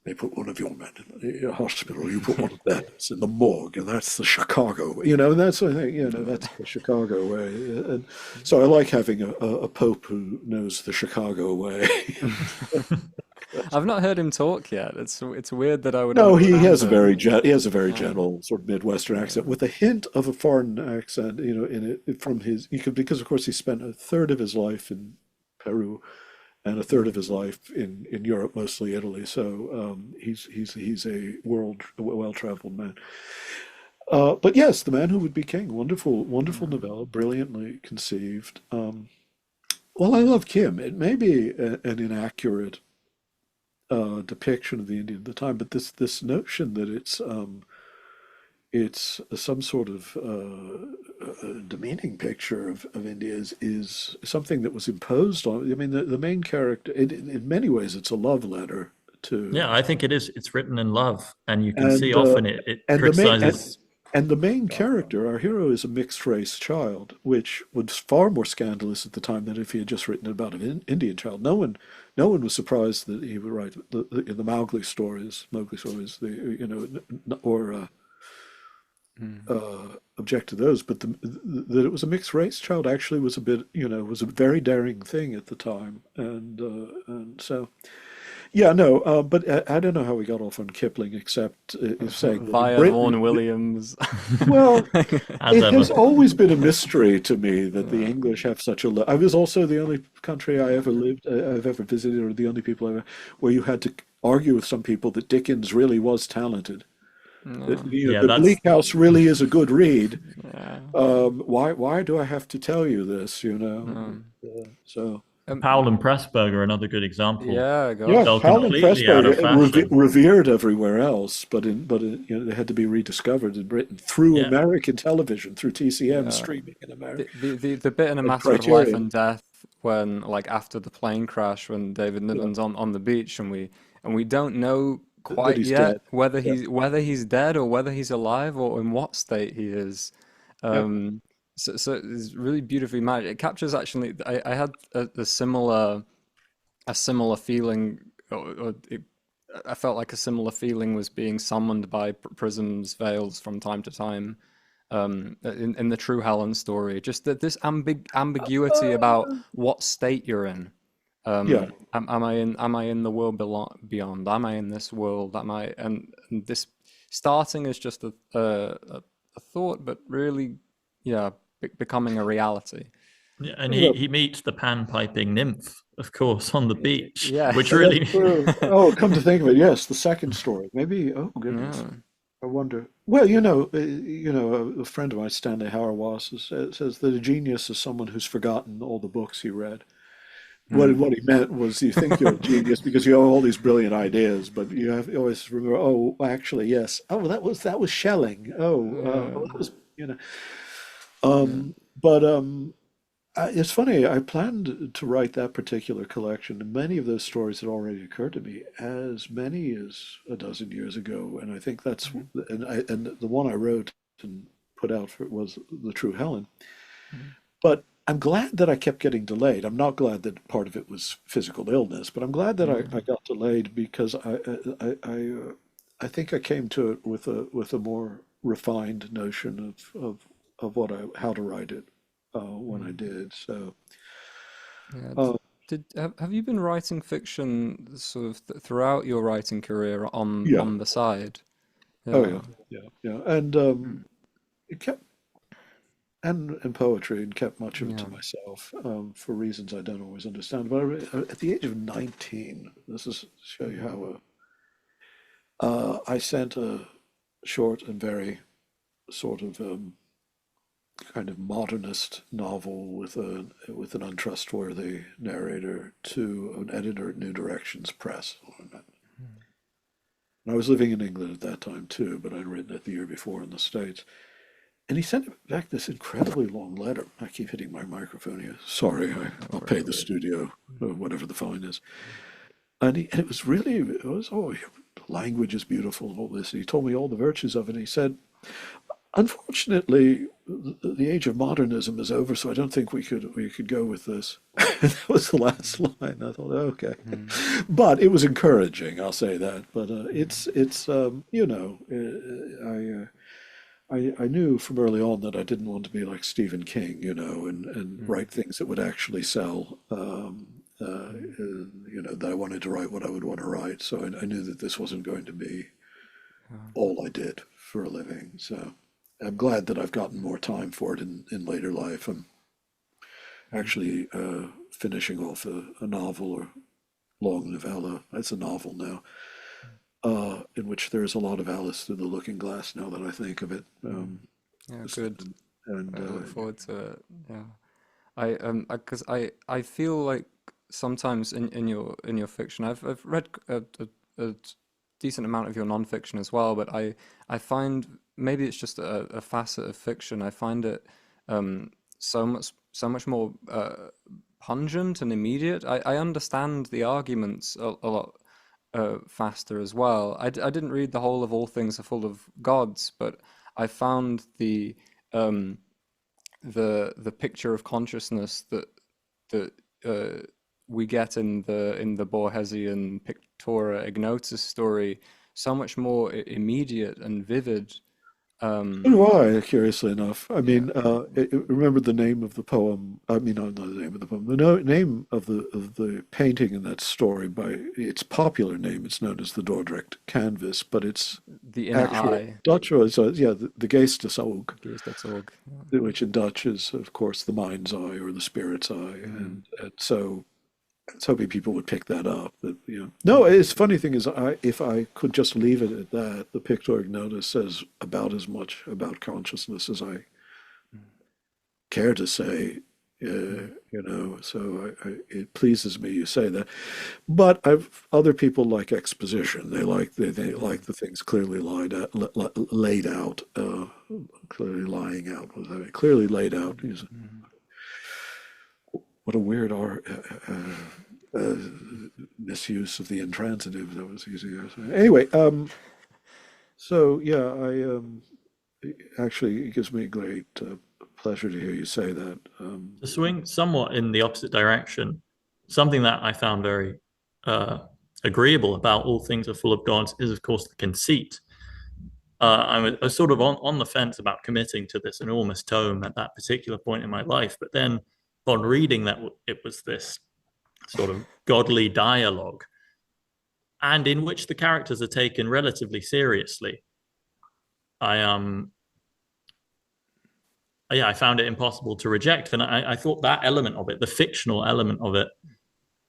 they put one of your men in the hospital, you put one of theirs in the morgue, and that's the Chicago, and that's I think, that's the Chicago way. And so I like having a pope who knows the Chicago way. I've not heard him talk yet. It's weird that I would No, he understand has a him. he has a very Yeah. gentle sort of Midwestern accent Yeah. with a hint of a foreign accent, in it from because of course he spent a third of his life in Peru and a third of Mm. his life in Europe, mostly Italy. So he's a well-traveled man. But yes, The Man Who Would Be King, wonderful, wonderful Yeah. novella, brilliantly conceived. Well, I love Kim. It may be an inaccurate depiction of the Indian at the time, but this notion that it's some sort of demeaning picture of India is something that was imposed on. I mean, the main character, in many ways, it's a love letter yeah. to, I think it is. It's written in love, and you can see and often it and the main criticizes. and the main character, our hero, is a mixed race child, which was far more scandalous at the time than if he had just written about an Indian child. No one was surprised that he would write the Mowgli stories, or Mm. object to those, but that it was a mixed race child actually was a bit, was a very daring thing at the time, and so yeah, no, but I don't know how we got off on Kipling, except saying that in Via Britain, Vaughan Williams. well, As it has ever. always been a mystery to me that the Yeah. English have such a low. I was also the only country I've ever visited, or the only people ever, where you had to argue with some people that Dickens really was talented. That Yeah. Yeah, the Bleak that's House really is a good read. Yeah. Why do I have to tell you this? So Powell Um, and Pressburger, another good example. yeah, yeah, gosh. Fell Howell and completely out of Pressburger fashion. revered everywhere else, but they had to be rediscovered in Britain through Yeah, American television, through TCM Yeah. streaming in America The bit in A and Matter of Life Criterion and Death when like after the plane crash when David yeah, Niven's on the beach and we don't know that quite he's yet dead. Yeah, whether he's dead or whether he's alive or in what state he is. yeah. Um, so it's really beautifully magic. It captures actually. I had a similar feeling, I felt like a similar feeling was being summoned by Prisms Veils from time to time, in the True Helen story. Just that this ambiguity about what state you're in. Yeah. Am I in the world beyond? Am I in this world? And this starting as just a thought, but really, yeah, becoming a reality. yeah, and Yeah, he meets the pan-piping nymph, of course, on the beach, Yeah, which that's really, true. Oh, come to think of it, yes, the second story. Maybe, oh goodness. yeah. I wonder. Well, a friend of mine, Stanley Hauerwas, says that a genius is someone who's forgotten all the books he read. Hmm. What he meant was you think you're a genius because you have all these brilliant ideas, but you always remember, oh, actually, yes. Oh, that was Schelling. Oh, Yeah, that was, you know. yeah. But it's funny. I planned to write that particular collection, and many of those stories had already occurred to me as many as a dozen years ago. And I think and the one I wrote and put out was The True Helen. But I'm glad that I kept getting delayed. I'm not glad that part of it was physical illness, but I'm glad that I got delayed because I think I came to it with a more refined notion of how to write it when I did. So Yeah. uh, Have you been writing fiction sort of throughout your writing career yeah, on the side? oh Yeah. yeah, yeah, and it kept and poetry and kept much of it Yeah. to myself for reasons I don't always understand. But at the age of 19, this is to show you how. I sent a short and very sort of kind of modernist novel with an untrustworthy narrator to an editor at New Directions Press. And I was living in England at that time too, but I'd written it the year before in the States. And he sent back this incredibly long letter. I keep hitting my microphone here. Sorry, I'll pay the studio, whatever the fine is. And it was really, oh, language is beautiful and all this. And he told me all the virtues of it. And he said, unfortunately, the age of modernism is over, so I don't think we could go with this. That was the last line. I thought, okay, but it was encouraging. I'll say that. But it's I knew from early on that I didn't want to be like Stephen King, and write things that would actually sell. That I wanted to write what I would want to write. So I knew that this wasn't going to be all I did for a living. So I'm glad that I've gotten more time for it in later life. I'm actually finishing off a novel or long novella. It's a novel now, in which there's a lot of Alice through the Looking Glass now that I think of it. Yeah, good. And I look forward to it. Yeah. Because I feel like sometimes in your fiction, I've read a decent amount of your nonfiction as well, but I find maybe it's just a facet of fiction. I find it so much more pungent and immediate. I understand the arguments a lot faster as well. I didn't read the whole of All Things Are Full of Gods, but I found the picture of consciousness that we get in the Borgesian Pictura Ignotus story so much more immediate and vivid. so do I, curiously enough. I Yeah, mean, remember the name of the poem. I mean, not the name of the poem. The name of the painting in that story by its popular name. It's known as the Dordrecht Canvas, but its the inner actual eye. Dutch was the Geestesoog, Geestesoog. which in Dutch is, of course, the mind's eye or the spirit's eye, and so I was hoping people would pick that up. But no. It's funny thing is, if I could just leave it at that, the Pictoric Notice says about as much about consciousness as I care to say. So it pleases me you say that. But other people like exposition. They like the things clearly laid out, clearly lying out. Clearly laid out. What a weird misuse of the intransitive that was using. Anyway, so yeah, actually it gives me great pleasure to hear you say that. To swing somewhat in the opposite direction, something that I found very agreeable about All Things Are Full of Gods is, of course, the conceit. I was sort of on the fence about committing to this enormous tome at that particular point in my life, but then upon reading that it was this sort of godly dialogue, and in which the characters are taken relatively seriously, I I found it impossible to reject, and I thought that element of it, the fictional element of it,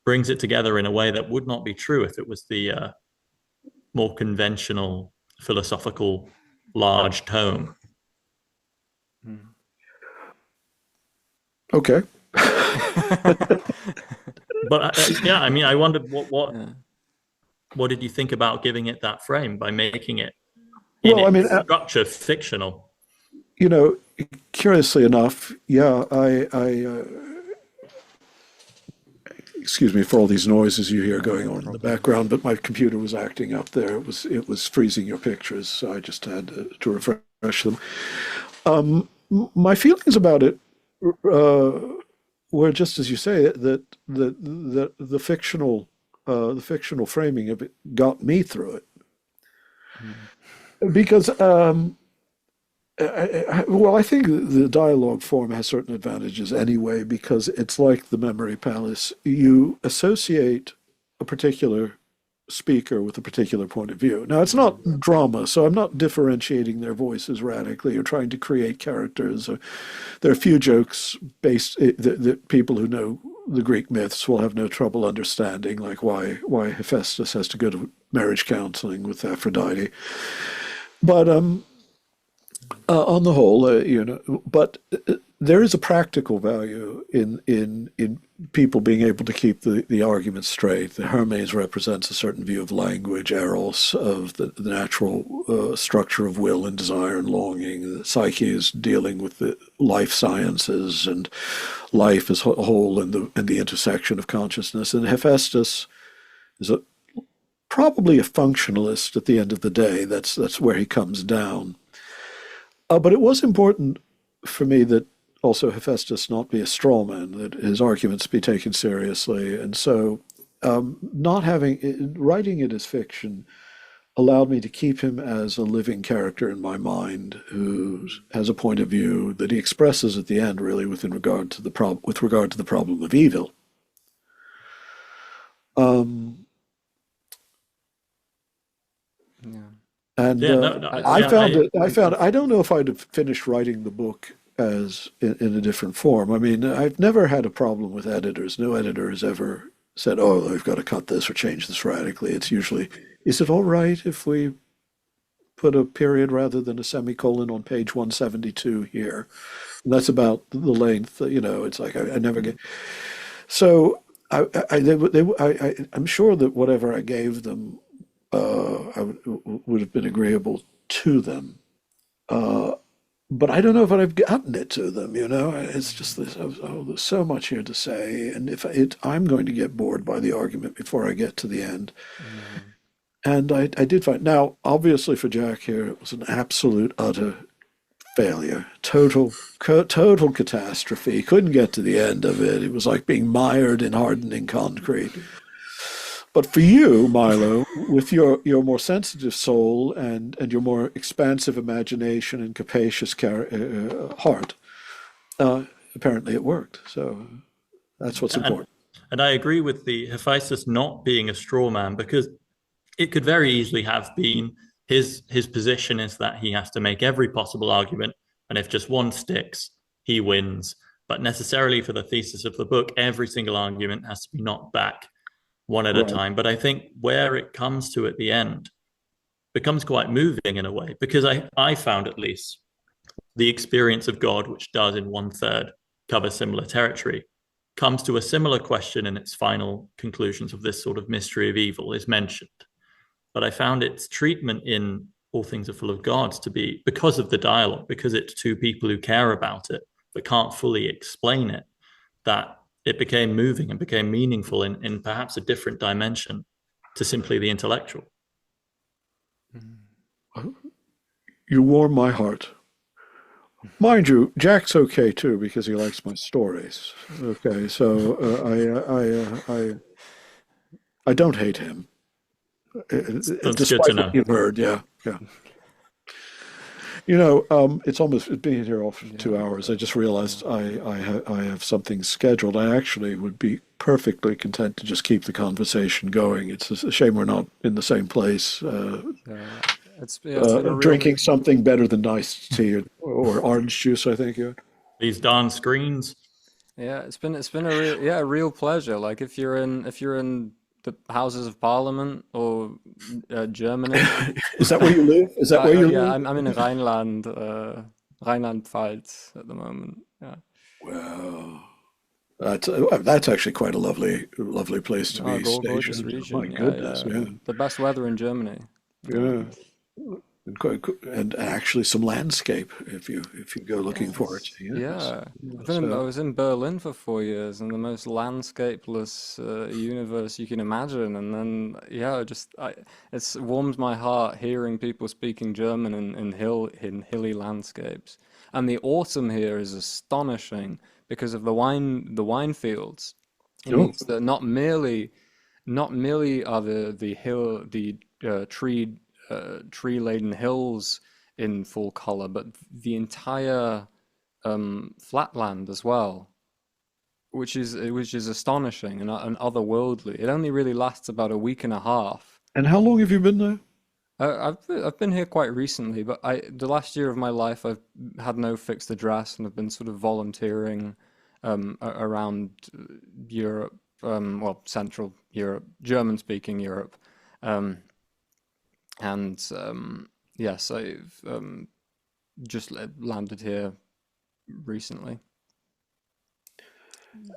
brings it together in a way that would not be true if it was the more conventional philosophical large tome. Okay. But yeah, I mean, I wondered Yeah. what did you think about giving it that frame by making it in Well, I mean, its structure fictional? curiously enough, yeah, excuse me for all these noises you hear going on in the background, but my computer was acting up there. It was freezing your pictures, so I just had to refresh them. My feelings about it where just as you say that the fictional framing of it got me through it Mm. because well, I think the dialogue form has certain advantages anyway, because it's like the memory palace. You associate a particular speaker with a particular point of view. Now, it's not drama, so I'm not differentiating their voices radically or trying to create characters. There are a few jokes based that people who know the Greek myths will have no trouble understanding, like why Hephaestus has to go to marriage counseling with Aphrodite. But on the whole, but there is a practical value in people being able to keep the argument straight. The Hermes represents a certain view of language, Eros of the natural structure of will and desire and longing. The Psyche is dealing with the life sciences and life as a whole and the intersection of consciousness. And Hephaestus is probably a functionalist at the end of the day. That's where he comes down. But it was important for me that also Hephaestus not be a straw man, that his arguments be taken seriously. And so not writing it as fiction allowed me to keep him as a living character in my mind who has a point of view that he expresses at the end, really, with regard to the problem of evil. Yeah. And Yeah, I don't know if I'd have finished writing the book as in a different form. I mean, I've never had a problem with editors. No editor has ever said, "Oh, I've got to cut this or change this radically." It's usually, "Is it all right if we put a period rather than a semicolon on page 172 here?" And that's about the length. It's like I never get. So I'm sure that whatever I gave them would have been agreeable to them. But I don't know if I've gotten it to them, It's just this, there's so much here to say. And I'm going to get bored by the argument before I get to the end. And I did find, now, obviously for Jack here, it was an absolute, utter failure. Total catastrophe. Couldn't get to the end of it. It was like being mired in hardening concrete. But for you, Milo, with your more sensitive soul and your more expansive imagination and capacious heart, apparently it worked. So that's what's important. And I agree with the Hephaestus not being a straw man, because it could very easily have been his position is that he has to make every possible argument, and if just one sticks, he wins. But necessarily for the thesis of the book, every single argument has to be knocked back one at a time. But I think where it comes to at the end becomes quite moving in a way, because I found, at least, the experience of God, which does in 1/3 cover similar territory, comes to a similar question in its final conclusions of this sort of mystery of evil is mentioned. But I found its treatment in All Things Are Full of Gods to be, because of the dialogue, because it's two people who care about it but can't fully explain it, that it became moving and became meaningful in perhaps a different dimension to simply the intellectual. You warm my heart. Mind you, Jack's okay too, because he likes my stories. Okay, so I don't hate him. That's Despite good to know. what you've heard, yeah. It's almost been here all for 2 hours. I just realized I have something scheduled. I actually would be perfectly content to just keep the conversation going. It's a shame we're not in the same place. It's been drinking something better than iced tea or orange juice, I think. Yeah. These darn screens. Yeah, it's been a real pleasure. Like if you're in the Houses of Parliament or Germany. Is that where you live? Is that where you live? Yeah, I'm in Rhineland, Rhineland-Pfalz at the moment. Yeah. Wow. That's actually quite a lovely place to be gorgeous stationed. region. My goodness, yeah. The best weather in Germany. Yeah. And actually some landscape if you go looking for it. Yeah. I was in Berlin for 4 years, in the most landscapeless universe you can imagine, and then it warms my heart hearing people speaking German in hilly landscapes. And the autumn here is astonishing because of the wine fields. It Oh, means that not merely are the tree laden hills in full color, but the entire flatland as well, which is astonishing and otherworldly. It only really lasts about a week and a half. and how long have you been there? I've been here quite recently, but the last year of my life I've had no fixed address and I've been sort of volunteering around Europe, well, Central Europe, German-speaking Europe, um, and yes, I've just landed here recently.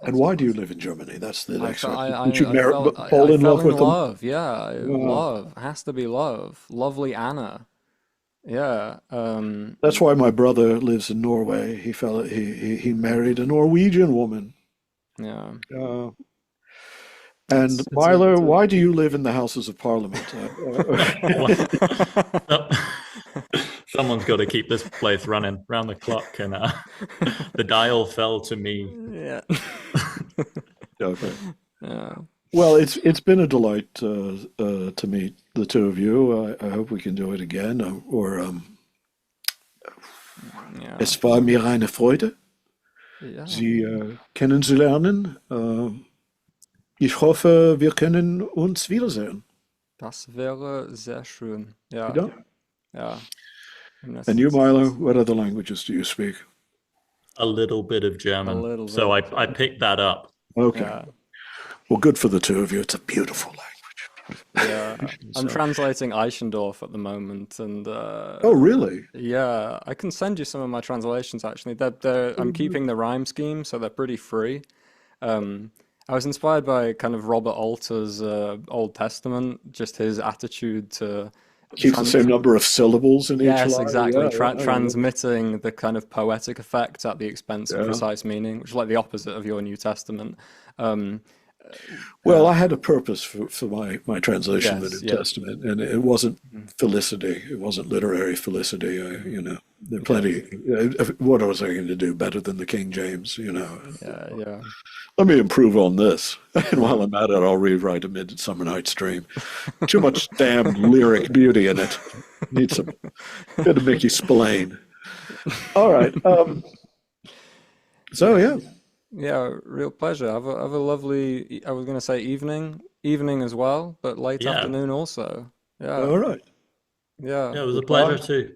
And why do you live in Germany? That's the I next fe- one. I Did you I felt fall I in fell love in with them? love. Yeah, Wow. love has to be love. Lovely Anna. Yeah. That's why my brother lives in Norway. He married a Norwegian woman. Yeah. Uh, and It's a Milo, it's a why do you live in the Houses of Parliament? Well, so- someone's got to keep this place running round the clock, and the dial fell to me. yeah. Okay. Yeah. Well, it's been a delight to meet the two of you. I hope we can do it again. Yeah. Es war mir eine Freude, Yeah. Sie kennenzulernen. Ich hoffe, wir können uns wiedersehen. Das wäre sehr schön. Ja. Ja? Ja. And And you, Milo, what other languages do you speak? A little bit of a German, little so bit. I picked that up. Okay. Yeah. Well, good for the two of you. It's a beautiful language. Yeah. I'm So, translating Eichendorff at the moment, and oh, really? yeah, I can send you some of my translations actually. I'm keeping the rhyme scheme, so they're pretty free. I was inspired by kind of Robert Alter's Old Testament, just his attitude to Keep the same number of syllables in each yes, line. exactly, Yeah, transmitting the kind of poetic effect at the expense of yeah. precise meaning, which is like the opposite of your New Testament. Um, Well, I had a purpose for my translation of the yes, New yeah, Testament, and it wasn't mhm, felicity. It wasn't literary felicity. There are yeah, plenty. What was I going to do better than the King James? yeah, yeah. Let me improve on this. And while I'm at it, I'll rewrite a Midsummer Night's Dream. Too much damn lyric beauty in it. Need some bit of Mickey Spillane. All right. So yeah. Yeah, real pleasure. Have a lovely, I was going to say evening as well, but late Yeah, afternoon also. Yeah, All right. yeah. yeah, it was a pleasure Goodbye. too.